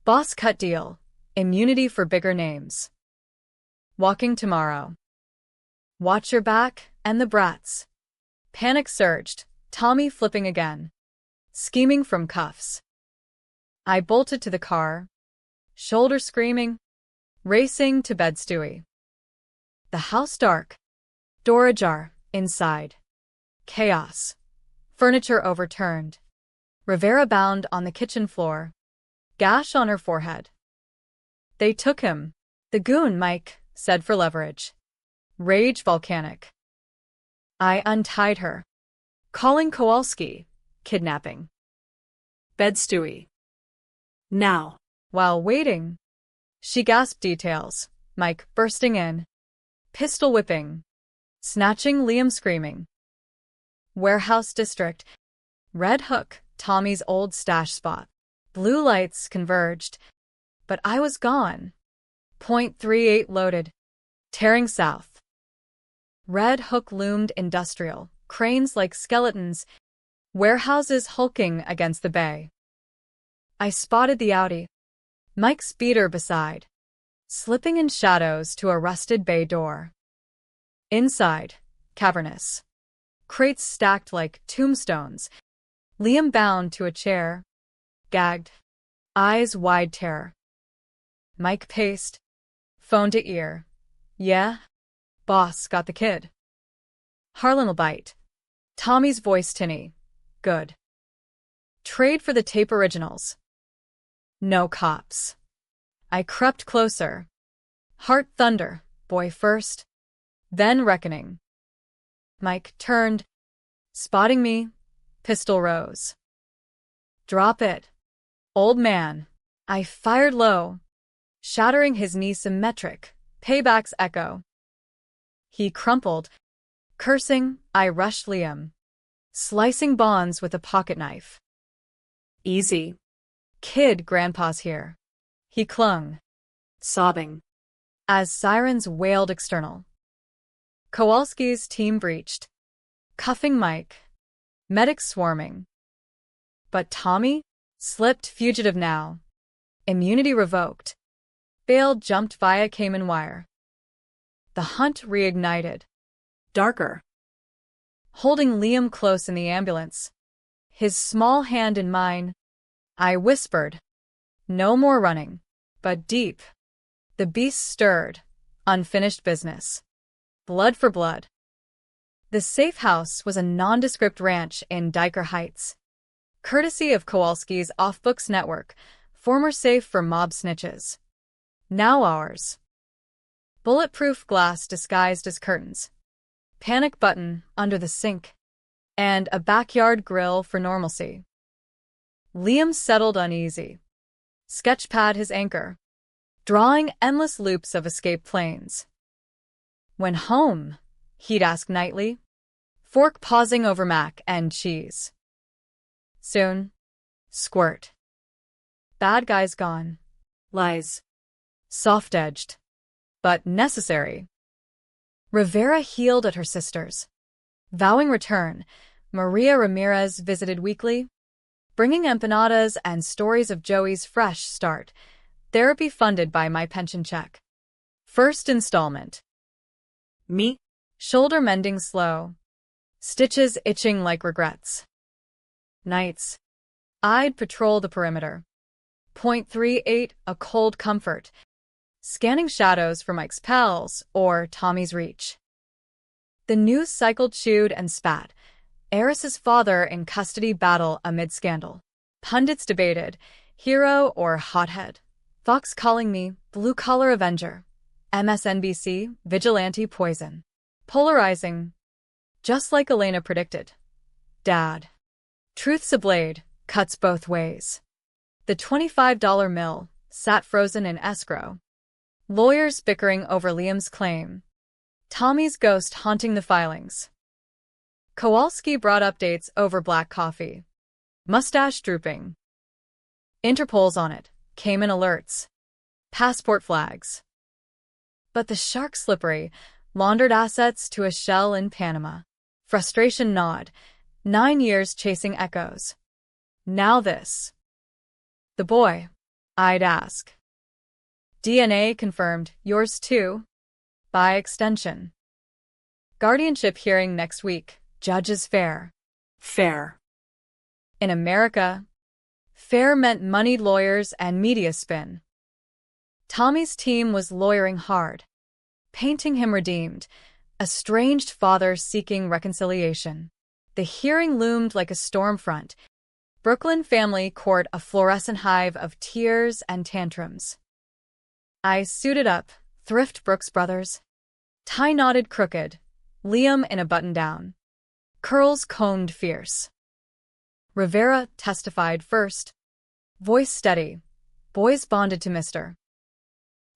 Boss cut deal. Immunity for bigger names. Walking tomorrow. Watch your back, and the brats. Panic surged, Tommy flipping again. Scheming from cuffs. I bolted to the car. Shoulder screaming. Racing to bed Stewie. The house dark. Door ajar, inside. Chaos. Furniture overturned. Rivera bound on the kitchen floor. Gash on her forehead. They took him. The goon, Mike, said for leverage. Rage volcanic. I untied her. Calling Kowalski. Kidnapping. Bed Stewie. Now. While waiting, she gasped details. Mike bursting in. Pistol whipping. Snatching Liam screaming. Warehouse district. Red Hook, Tommy's old stash spot. Blue lights converged. But I was gone. .38 loaded. Tearing south. Red Hook loomed industrial, cranes like skeletons, warehouses hulking against the bay. I spotted the Audi, Mike's beater beside, slipping in shadows to a rusted bay door. Inside, cavernous. Crates stacked like tombstones, Liam bound to a chair, gagged, eyes wide terror. Mike paced, phone to ear. Yeah? Boss got the kid. Harlan'll bite. Tommy's voice tinny. Good. Trade for the tape originals. No cops. I crept closer. Heart thunder, boy first. Then reckoning. Mike turned. Spotting me, pistol rose. Drop it. Old man. I fired low, shattering his knee symmetric, payback's echo. He crumpled. Cursing, I rushed Liam, slicing bonds with a pocket knife. Easy. Kid, grandpa's here. He clung, Sobbing. as sirens wailed external. Kowalski's team breached, cuffing Mike, medics swarming. But Tommy slipped fugitive now. Immunity revoked. Bail jumped via Cayman wire. The hunt reignited. Darker. Holding Liam close in the ambulance, his small hand in mine, I whispered, no more running, but deep. The beast stirred, unfinished business. Blood for blood. The safe house was a nondescript ranch in Diker Heights. Courtesy of Kowalski's off-books network, former safe for mob snitches. Now ours. Bulletproof glass disguised as curtains. Panic button under the sink. And a backyard grill for normalcy. Liam settled uneasy. Sketchpad his anchor, drawing endless loops of escaped planes. When home, he'd ask nightly, fork pausing over mac and cheese. Soon, squirt. Bad guys gone. Lies. Soft-edged, but necessary. Rivera healed at her sister's. Vowing return, Maria Ramirez visited weekly, bringing empanadas and stories of Joey's fresh start. Therapy funded by my pension check. First installment. Me? Shoulder mending slow. Stitches itching like regrets. Nights. I'd patrol the perimeter. .38, a cold comfort. Scanning shadows for Mike's pals or Tommy's reach. The news cycled chewed and spat. Eris's father in custody battle amid scandal. Pundits debated, hero or hothead. Fox calling me blue-collar avenger. MSNBC, vigilante poison. Polarizing. Just like Elena predicted. Dad. Truth's a blade, cuts both ways. The $25 mill sat frozen in escrow. Lawyers bickering over Liam's claim. Tommy's ghost haunting the filings. Kowalski brought updates over black coffee. Mustache drooping. Interpol's on it. Cayman alerts. Passport flags. But the shark slippery, laundered assets to a shell in Panama. Frustration gnawed. 9 years chasing echoes. Now this. The boy, I'd ask. DNA confirmed, yours too. By extension. Guardianship hearing next week. Judges fair. Fair. In America, fair meant moneyed lawyers and media spin. Tommy's team was lawyering hard, painting him redeemed, estranged father seeking reconciliation. The hearing loomed like a storm front. Brooklyn family court a fluorescent hive of tears and tantrums. I suited up, thrift Brooks Brothers. Tie knotted crooked, Liam in a button-down. Curls combed fierce. Rivera testified first. Voice steady. Boys bonded to Mr.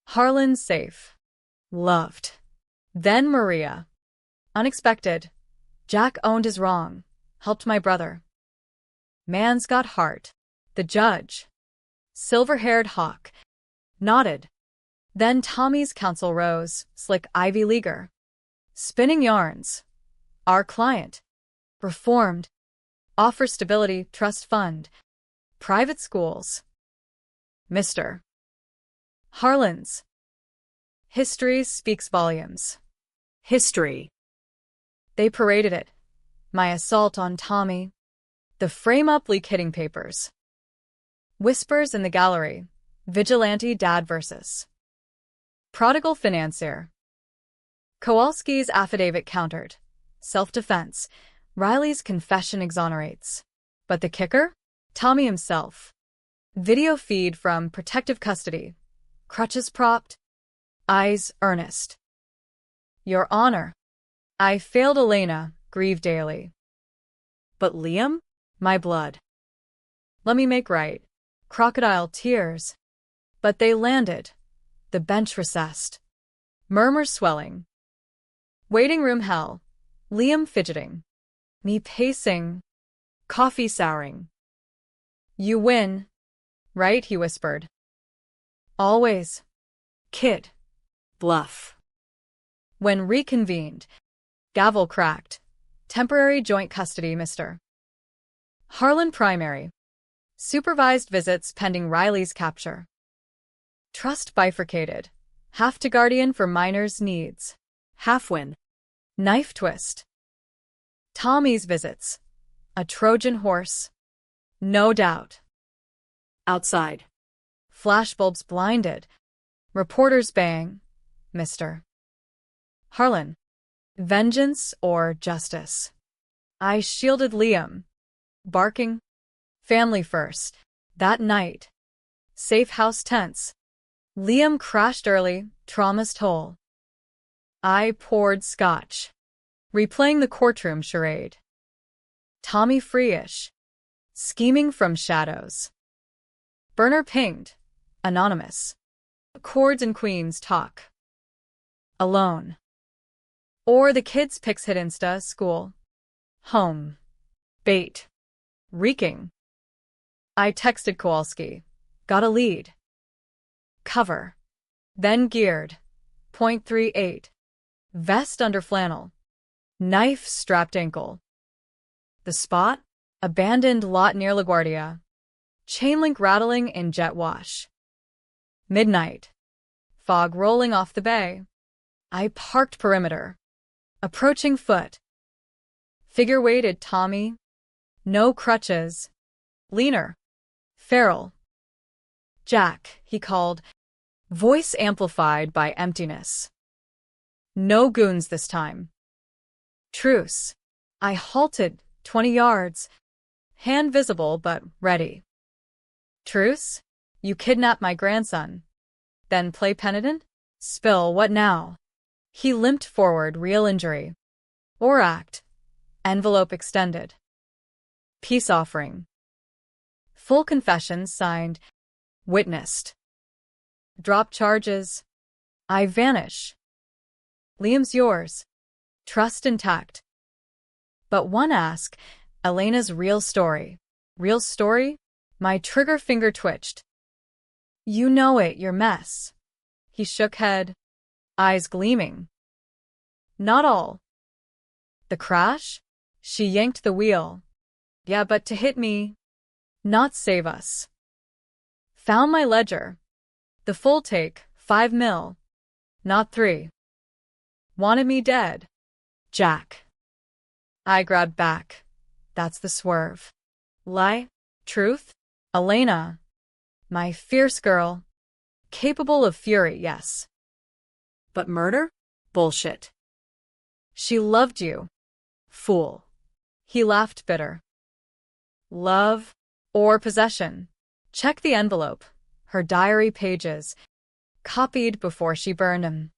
Harlan safe. Loved. Then Maria. Unexpected. Jack owned his wrong. Helped my brother. Man's got heart. The judge. Silver-haired hawk. Nodded. Then Tommy's counsel rose, slick Ivy Leaguer. Spinning yarns. Our client. Reformed. Offer stability, trust fund. Private schools. Mr. Harlan's. History speaks volumes. History. They paraded it. My assault on Tommy. The frame-up leak hitting papers. Whispers in the gallery. Vigilante dad versus prodigal financier. Kowalski's affidavit countered. Self-defense. Riley's confession exonerates. But the kicker? Tommy himself. Video feed from protective custody. Crutches propped. Eyes earnest. Your Honor. I failed Elena, grieve daily. But Liam? My blood. Let me make right. Crocodile tears. But they landed. The bench recessed. Murmurs swelling. Waiting room hell. Liam fidgeting. Me pacing. Coffee souring. You win. Right, he whispered. Always. Kid. Bluff. When reconvened. Gavel cracked. Temporary joint custody, Mr. Harlan primary. Supervised visits pending Riley's capture. Trust bifurcated. Half to guardian for minors' needs. Half win. Knife twist. Tommy's visits. A Trojan horse. No doubt. Outside. Flashbulbs blinded. Reporters bang. Mr. Harlan. Vengeance or justice? I shielded Liam. Barking. Family first. That night. Safe house tense. Liam crashed early, trauma's toll. I poured scotch. Replaying the courtroom charade. Tommy free-ish. Scheming from shadows. Burner pinged. Anonymous. Chords and queens talk. Alone. Or the kids pics hit Insta, school. Home. Bait. Reeking. I texted Kowalski. Got a lead. Cover. Then geared. .38. Vest under flannel. Knife strapped ankle. The spot? Abandoned lot near LaGuardia. Chain link rattling in jet wash. Midnight. Fog rolling off the bay. I parked perimeter. Approaching foot. Figure weighted Tommy. No crutches. Leaner. Feral. Jack, he called. Voice amplified by emptiness. No goons this time. Truce. I halted, 20 yards. Hand visible but ready. Truce? You kidnapped my grandson. Then play penitent? Spill, what now? He limped forward, real injury. Or act. Envelope extended. Peace offering. Full confession signed. Witnessed. Drop charges. I vanish. Liam's yours. Trust intact. But one ask, Elena's real story. Real story? My trigger finger twitched. You know it, your mess. He shook head, eyes gleaming. Not all. The crash? She yanked the wheel. Yeah, but to hit me. Not save us. Found my ledger. The full take, 5 mil. Not 3. Wanted me dead. Jack. I grabbed back. That's the swerve. Lie? Truth? Elena. My fierce girl. Capable of fury, yes. But murder? Bullshit. She loved you. Fool. He laughed bitter. Love or possession? Check the envelope. Her diary pages. Copied before she burned him.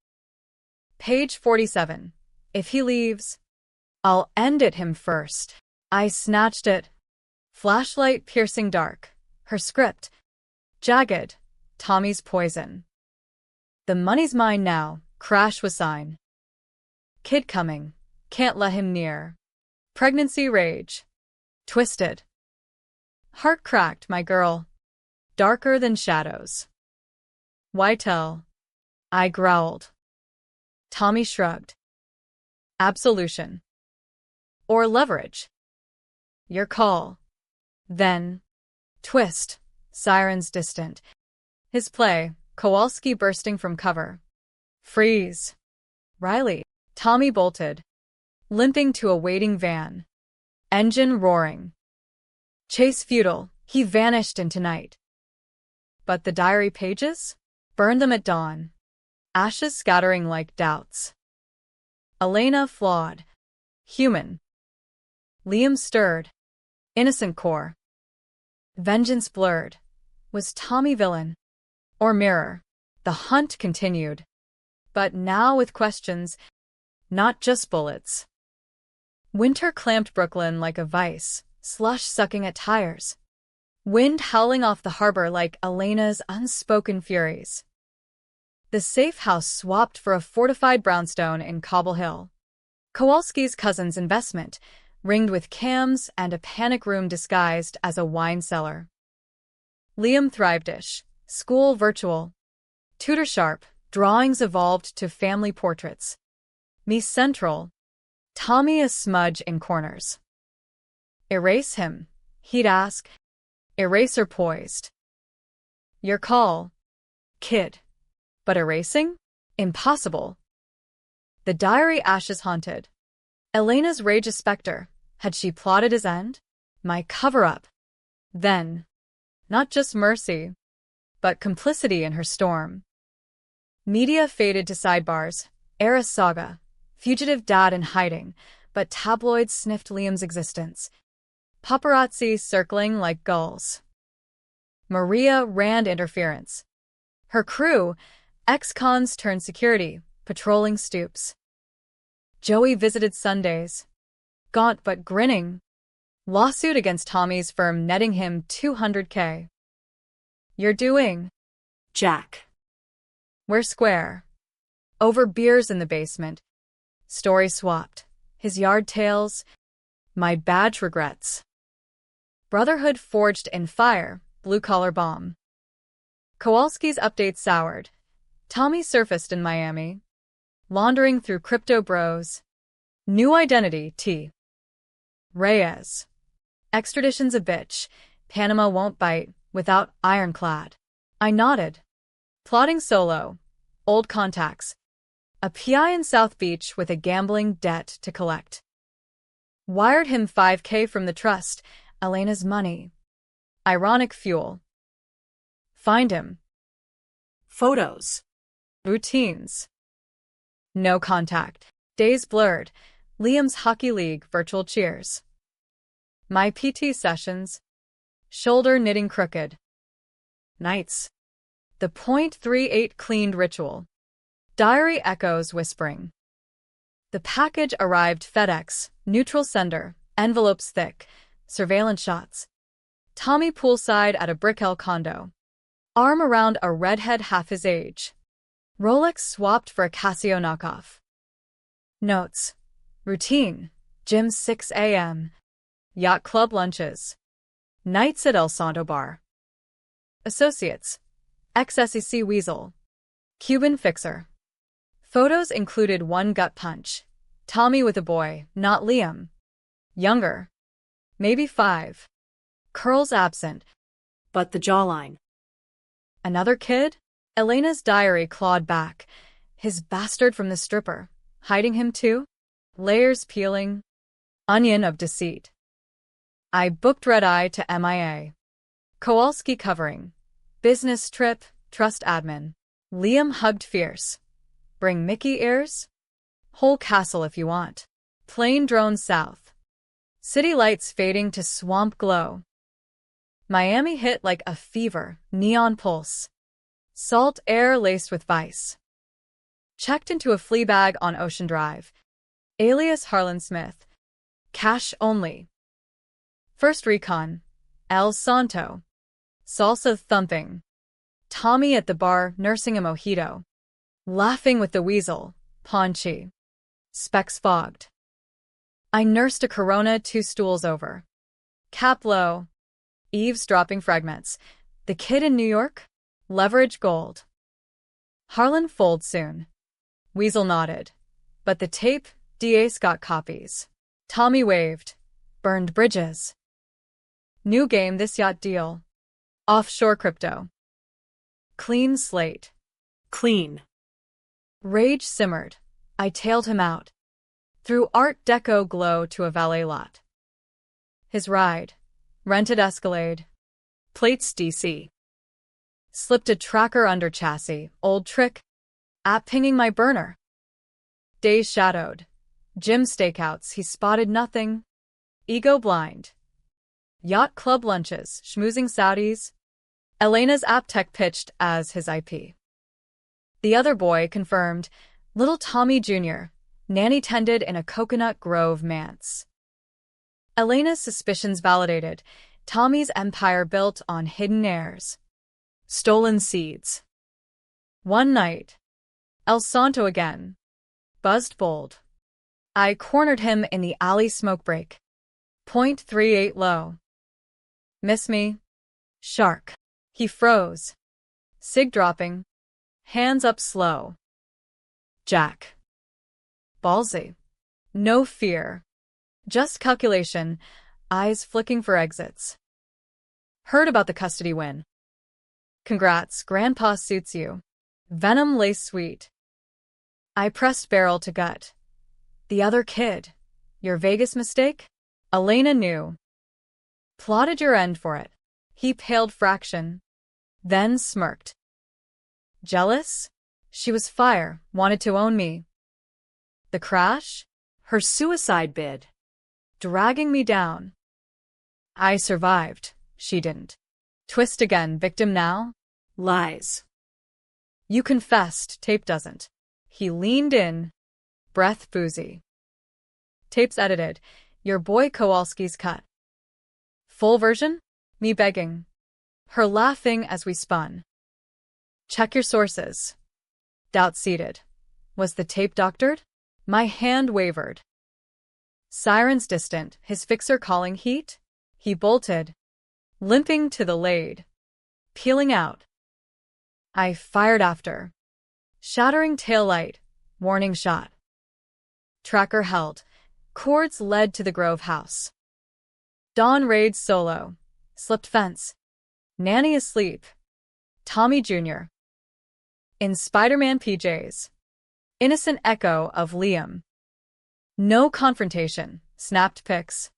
Page 47. If he leaves, I'll end at him first. I snatched it. Flashlight piercing dark. Her script. Jagged. Tommy's poison. The money's mine now. Crash was sign. Kid coming. Can't let him near. Pregnancy rage. Twisted. Heart cracked, my girl. Darker than shadows. Why tell? I growled. Tommy shrugged. Absolution. Or leverage. Your call. Then. Twist. Sirens distant. His play. Kowalski bursting from cover. Freeze. Riley. Tommy bolted. Limping to a waiting van. Engine roaring. Chase futile. He vanished into night. But the diary pages? Burned them at dawn. Ashes scattering like doubts. Elena flawed. Human. Liam stirred. Innocent core. Vengeance blurred. Was Tommy villain? Or mirror? The hunt continued. But now with questions, not just bullets. Winter clamped Brooklyn like a vice, slush sucking at tires. Wind howling off the harbor like Elena's unspoken furies. The safe house swapped for a fortified brownstone in Cobble Hill. Kowalski's cousin's investment, ringed with cams and a panic room disguised as a wine cellar. Liam thrivedish, school virtual. Tutor sharp, drawings evolved to family portraits. Me central. Tommy a smudge in corners. Erase him, he'd ask. Eraser poised. Your call, kid. But erasing? Impossible. The diary ashes haunted. Elena's rage a specter. Had she plotted his end? My cover-up. Then, not just mercy, but complicity in her storm. Media faded to sidebars. Heiress saga. Fugitive dad in hiding, but tabloids sniffed Liam's existence. Paparazzi circling like gulls. Maria ran interference. Her crew, ex-cons turned security, patrolling stoops. Joey visited Sundays. Gaunt but grinning. Lawsuit against Tommy's firm netting him $200K. You're doing. Jack. We're square. Over beers in the basement. Story swapped. His yard tales. My badge regrets. Brotherhood forged in fire. Blue-collar bomb. Kowalski's update soured. Tommy surfaced in Miami. Laundering through crypto bros. New identity, T. Reyes. Extradition's a bitch. Panama won't bite without ironclad. I nodded. Plotting solo. Old contacts. A PI in South Beach with a gambling debt to collect. Wired him $5K from the trust. Elena's money. Ironic fuel. Find him. Photos. Routines. No contact. Days blurred. Liam's hockey league virtual cheers. My PT sessions. Shoulder knitting crooked. Nights. The .38 cleaned ritual. Diary echoes whispering. The package arrived FedEx, neutral sender, envelopes thick, surveillance shots. Tommy poolside at a Brickell condo. Arm around a redhead half his age. Rolex swapped for a Casio knockoff. Notes. Routine. Gym 6 a.m. Yacht club lunches. Nights at El Santo Bar. Associates. Ex-SEC Weasel. Cuban fixer. Photos included one gut punch. Tommy with a boy, not Liam. Younger. Maybe 5. Curls absent. But the jawline. Another kid? Elena's diary clawed back. His bastard from the stripper. Hiding him too? Layers peeling. Onion of deceit. I booked red-eye to MIA. Kowalski covering. Business trip, trust admin. Liam hugged fierce. Bring Mickey ears? Whole castle if you want. Plane drone south. City lights fading to swamp glow. Miami hit like a fever, neon pulse. Salt air laced with vice. Checked into a flea bag on Ocean Drive. Alias Harlan Smith. Cash only. First recon. El Santo. Salsa thumping. Tommy at the bar nursing a mojito. Laughing with the weasel, paunchy. Specs fogged. I nursed a Corona 2 stools over. Cap low. Eavesdropping fragments. The kid in New York? Leverage gold. Harlan fold soon. Weasel nodded. But the tape, DA's got copies. Tommy waved. Burned bridges. New game this yacht deal. Offshore crypto. Clean slate. Clean. Rage simmered. I tailed him out. Through Art Deco glow to a valet lot. His ride. Rented Escalade. Plates DC. Slipped a tracker under chassis. Old trick. App pinging my burner. Days shadowed. Gym stakeouts. He spotted nothing. Ego blind. Yacht club lunches. Schmoozing Saudis. Elena's app tech pitched as his IP. The other boy confirmed. Little Tommy Jr. Nanny tended in a Coconut Grove manse. Elena's suspicions validated. Tommy's empire built on hidden heirs. Stolen seeds. One night. El Santo again. Buzzed bold. I cornered him in the alley smoke break. .38 low. Miss me? Shark. He froze. Sig dropping. Hands up slow. Jack. Ballsy. No fear. Just calculation. Eyes flicking for exits. Heard about the custody win. Congrats, Grandpa suits you. Venom lace sweet. I pressed barrel to gut. The other kid. Your Vegas mistake? Elena knew. Plotted your end for it. He paled fraction. Then smirked. Jealous? She was fire, wanted to own me. The crash? Her suicide bid. Dragging me down. I survived. She didn't. Twist again, victim now? Lies. You confessed, tape doesn't. He leaned in. Breath boozy. Tape's edited. Your boy Kowalski's cut. Full version? Me begging. Her laughing as we spun. Check your sources. Doubt seated. Was the tape doctored? My hand wavered. Sirens distant, his fixer calling heat? He bolted, limping to the lade, peeling out. I fired after. Shattering taillight, warning shot. Tracker held. Cords led to the Grove house. Dawn raid solo. Slipped fence. Nanny asleep. Tommy Jr. In Spider-Man PJs. Innocent echo of Liam. No confrontation. Snapped pics.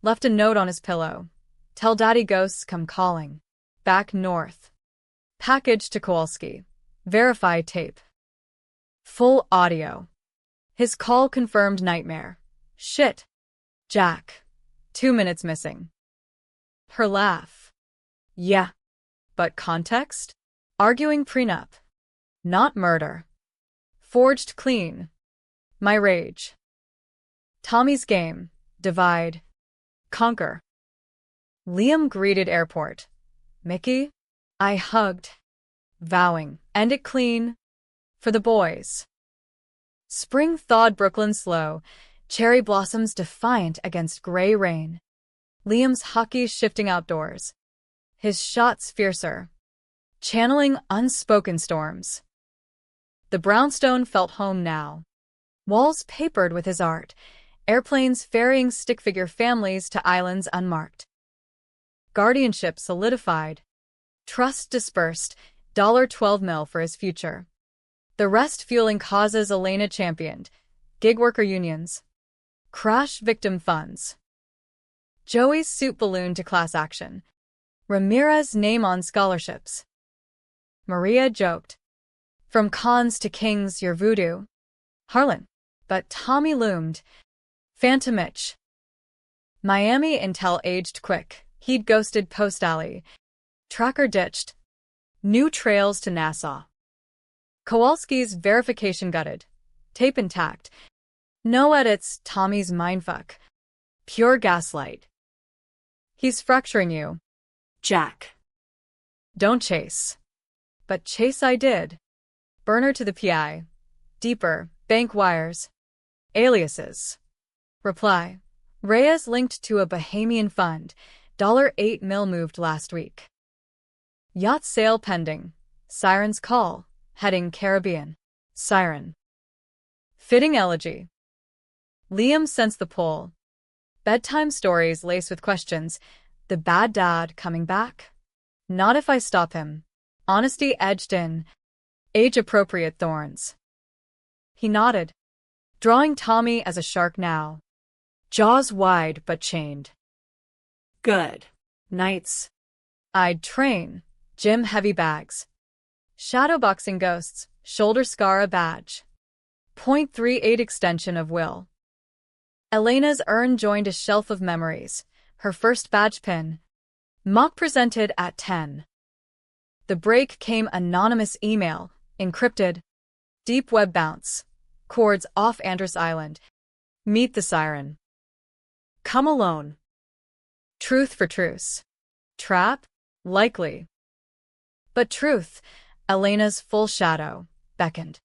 Left a note on his pillow. Tell daddy ghosts come calling. Back north. Package to Kowalski. Verify tape. Full audio. His call confirmed nightmare. Shit. Jack. 2 minutes missing. Her laugh. Yeah. But context? Arguing prenup. Not murder. Forged clean. My rage. Tommy's game. Divide. Conquer. Liam greeted airport. Mickey? I hugged. Vowing. End it clean. For the boys. Spring thawed Brooklyn slow. Cherry blossoms defiant against gray rain. Liam's hockey shifting outdoors. His shots fiercer. Channeling unspoken storms. The brownstone felt home now. Walls papered with his art. Airplanes ferrying stick-figure families to islands unmarked. Guardianship solidified. Trust dispersed. $12 million for his future. The rest fueling causes Elena championed. Gig worker unions. Crash victim funds. Joey's suit balloon to class action. Ramirez name on scholarships. Maria joked. From cons to kings, you're voodoo. Harlan. But Tommy loomed. Phantom itch. Miami intel aged quick. He'd ghosted Post Alley. Tracker ditched. New trails to Nassau. Kowalski's verification gutted. Tape intact. No edits, Tommy's mindfuck. Pure gaslight. He's fracturing you. Jack. Don't chase. But chase I did. Burner to the PI. Deeper, bank wires. Aliases. Reply. Reyes linked to a Bahamian fund. $8 million moved last week. Yacht sale pending. Siren's call. Heading Caribbean. Siren. Fitting elegy. Liam sensed the pull. Bedtime stories laced with questions. The bad dad coming back? Not if I stop him. Honesty edged in. Age-appropriate thorns. He nodded. Drawing Tommy as a shark now. Jaws wide but chained. Good. Nights. I'd train. Gym heavy bags. Shadowboxing ghosts. Shoulder scar a badge. .38 extension of will. Elena's urn joined a shelf of memories. Her first badge pin. Mock presented at 10. The break came anonymous email. Encrypted. Deep web bounce. Cords off Andros Island. Meet the siren. Come alone. Truth for truce. Trap? Likely. But truth, Elena's full shadow, beckoned.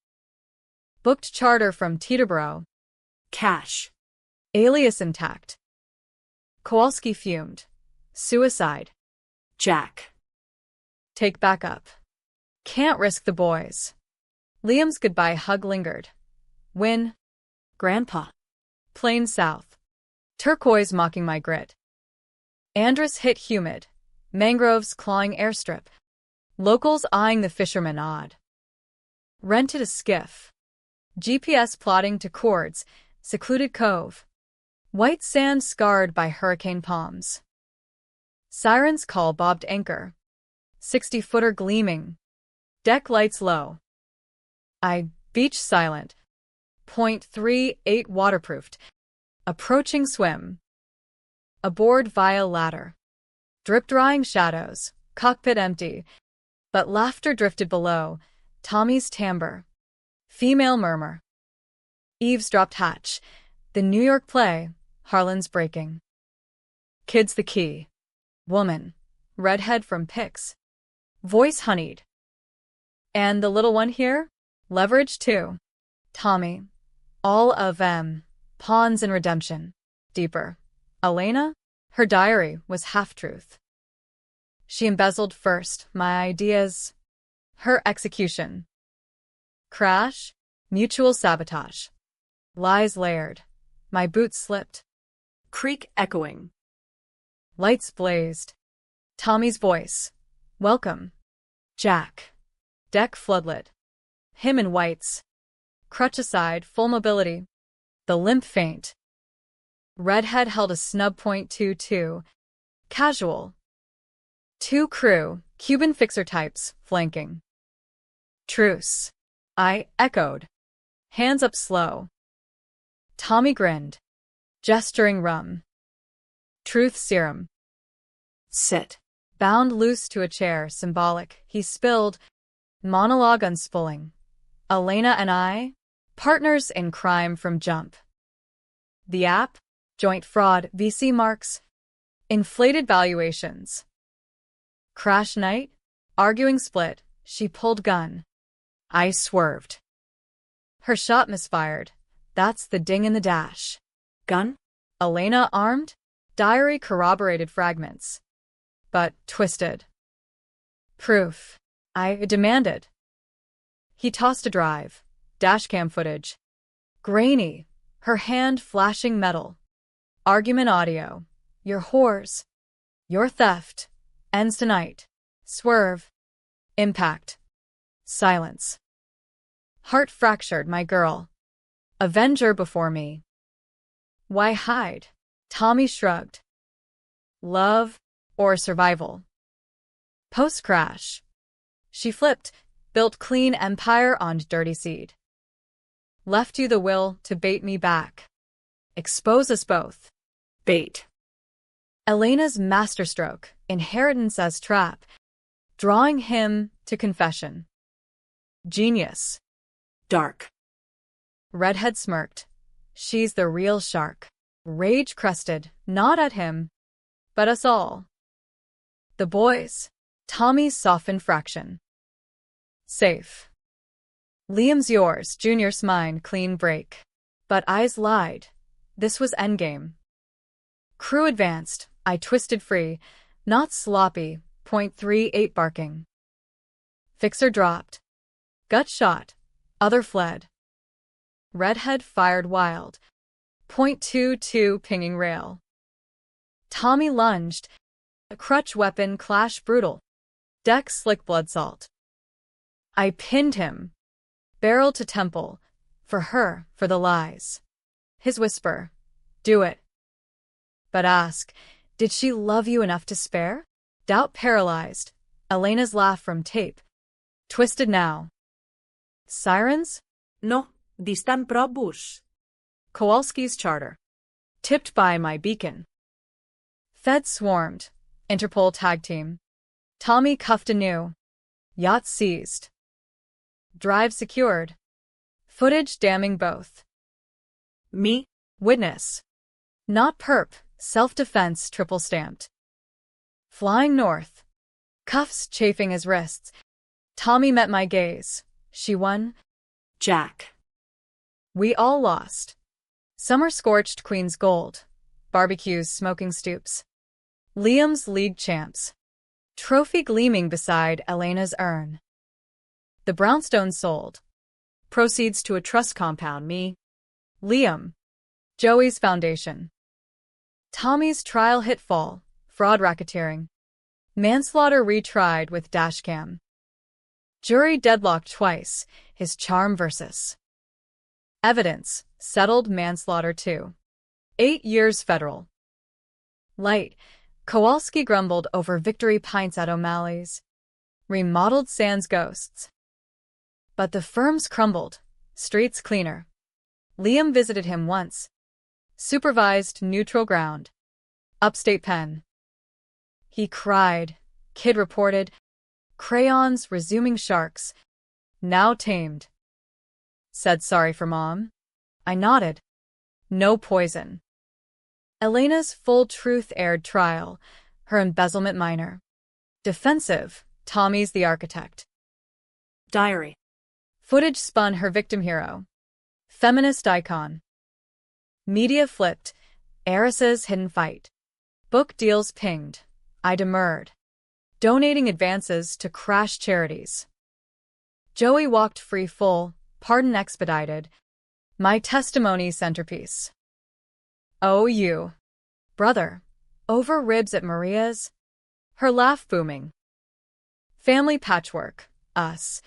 Booked charter from Teterboro. Cash. Alias intact. Kowalski fumed. Suicide. Jack. Take backup. Can't risk the boys. Liam's goodbye hug lingered. Win. Grandpa. Plain south. Turquoise mocking my grit. Andros hit humid. Mangroves clawing airstrip. Locals eyeing the fishermen odd. Rented a skiff. GPS plotting to Cords, secluded cove. White sand scarred by hurricane palms. Siren's call bobbed anchor. 60-footer gleaming. Deck lights low. I beach silent. .38 waterproofed. Approaching swim. Aboard via ladder. Drip-drying shadows. Cockpit empty. But laughter drifted below. Tommy's timbre. Female murmur. Eavesdropped hatch. The New York play. Harlan's breaking. Kid's the key. Woman. Redhead from pics. Voice honeyed. And the little one here? Leverage too. Tommy. All of them. Pawns in redemption. Deeper. Elena? Her diary was half-truth. She embezzled first, my ideas. Her execution. Crash? Mutual sabotage. Lies layered. My boots slipped. Creak echoing. Lights blazed. Tommy's voice. Welcome. Jack. Deck floodlit. Him in whites. Crutch aside, full mobility. The limp faint. Redhead held a snub .22. Casual. 2 crew, Cuban fixer types, flanking. Truce. I echoed. Hands up slow. Tommy grinned. Gesturing rum. Truth serum. Sit. Bound loose to a chair, symbolic, he spilled. Monologue unspooling. Elena and I, partners in crime from jump. The app, joint fraud, VC marks, inflated valuations. Crash night, arguing split, she pulled gun. I swerved. Her shot misfired. That's the ding in the dash. Gun? Elena armed? Diary corroborated fragments. But twisted. Proof. I demanded. He tossed a drive. Dashcam footage. Grainy. Her hand flashing metal. Argument audio. Your whores. Your theft. Ends tonight. Swerve. Impact. Silence. Heart fractured, my girl. Avenger before me. Why hide? Tommy shrugged. Love or survival? Post-crash. She flipped, built clean empire on dirty seed. Left you the will to bait me back. Expose us both. Bait. Elena's masterstroke, inheritance as trap, drawing him to confession. Genius. Dark. Redhead smirked. She's the real shark. Rage crested, not at him, but us all. The boys. Tommy's softened fraction. Safe. Liam's yours, Junior's mine, clean break. But eyes lied. This was endgame. Crew advanced. I twisted free. Not sloppy. .38 barking. Fixer dropped. Gut shot. Other fled. Redhead fired wild. .22 pinging rail. Tommy lunged. A crutch weapon clash brutal. Deck slick blood salt. I pinned him. Barrel to temple. For her, for the lies. His whisper. Do it. But ask, did she love you enough to spare? Doubt paralyzed. Elena's laugh from tape. Twisted now. Sirens? No, distant probus. Kowalski's charter. Tipped by my beacon. Feds swarmed. Interpol tag team. Tommy cuffed anew. Yacht seized. Drive secured. Footage damning both. Me? Witness. Not perp, self-defense triple stamped. Flying north. Cuffs chafing his wrists. Tommy met my gaze. She won. Jack. We all lost. Summer scorched Queen's gold. Barbecues smoking stoops. Liam's league champs. Trophy gleaming beside Elena's urn. The brownstone sold. Proceeds to a trust compound. Me. Liam. Joey's foundation. Tommy's trial hit fall. Fraud racketeering. Manslaughter retried with dashcam. Jury deadlocked twice. His charm versus. Evidence. Settled manslaughter 2. 8 years federal. Light. Kowalski grumbled over victory pints at O'Malley's. Remodeled sans ghosts. But the firms crumbled. Streets cleaner. Liam visited him once. Supervised neutral ground. Upstate Penn. He cried. Kid reported. Crayons resuming sharks. Now tamed. Said sorry for mom. I nodded. No poison. Elena's full truth aired trial. her embezzlement minor. Defensive, Tommy's the architect. Diary. Footage spun her victim hero. Feminist icon. Media flipped, heiress's hidden fight. Book deals pinged. I demurred. Donating advances to crash charities. Joey walked free full, pardon expedited. My testimony centerpiece. Oh, you. Brother. Over ribs at Maria's. Her laugh booming. Family patchwork. Us.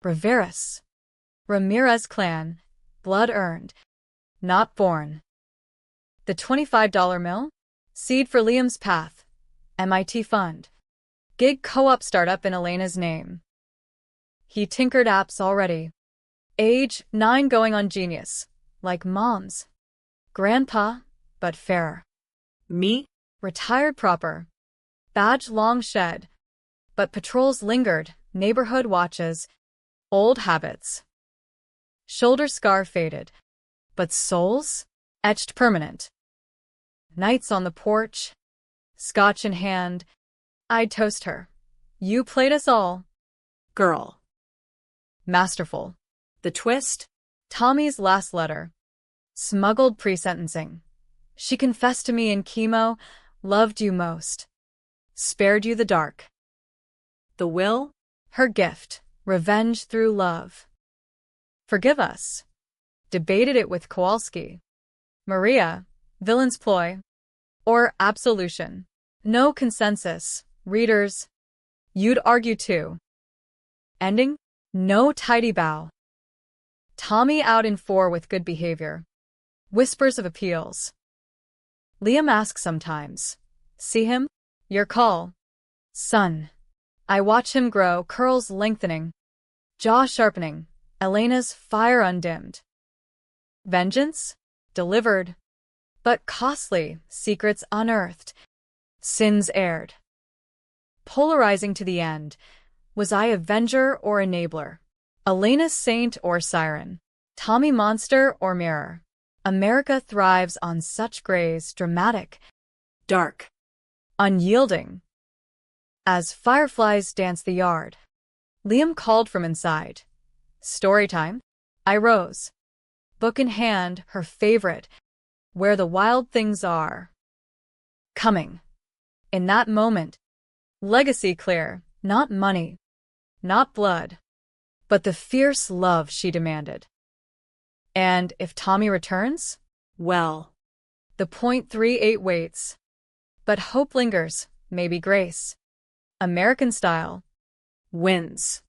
Rivera's. Ramirez clan. Blood earned. Not born. The $25 mill? Seed for Liam's path. MIT fund. Gig co-op startup in Elena's name. He tinkered apps already. Age 9 going on genius. Like moms. Grandpa, but fair. Me? Retired proper. Badge long shed. But patrols lingered, neighborhood watches. Old habits. Shoulder scar faded. But souls? Etched permanent. Nights on the porch. Scotch in hand. I'd toast her. You played us all. Girl. Masterful. The twist? Tommy's last letter. Smuggled pre-sentencing. She confessed to me in chemo, loved you most. Spared you the dark. The will? Her gift, revenge through love. Forgive us. Debated it with Kowalski. Maria, villain's ploy. Or absolution. No consensus. Readers. You'd argue too. Ending? No tidy bow. Tommy out in 4 with good behavior. Whispers of appeals. Liam asks sometimes. See him? Your call. Son. I watch him grow, curls lengthening. Jaw sharpening. Elena's fire undimmed. Vengeance? Delivered. But costly, secrets unearthed. Sins aired. Polarizing to the end. Was I avenger or enabler? Elena saint or siren? Tommy monster or mirror? America thrives on such grays, dramatic, Dark. unyielding. As fireflies dance the yard. Liam called from inside. Storytime? I rose. Book in hand, her favorite. Where the wild things are. Coming. In that moment. Legacy clear, not money. Not blood. But the fierce love she demanded. And if Tommy returns? Well. The .38 waits. But hope lingers, maybe grace. American style. Wins.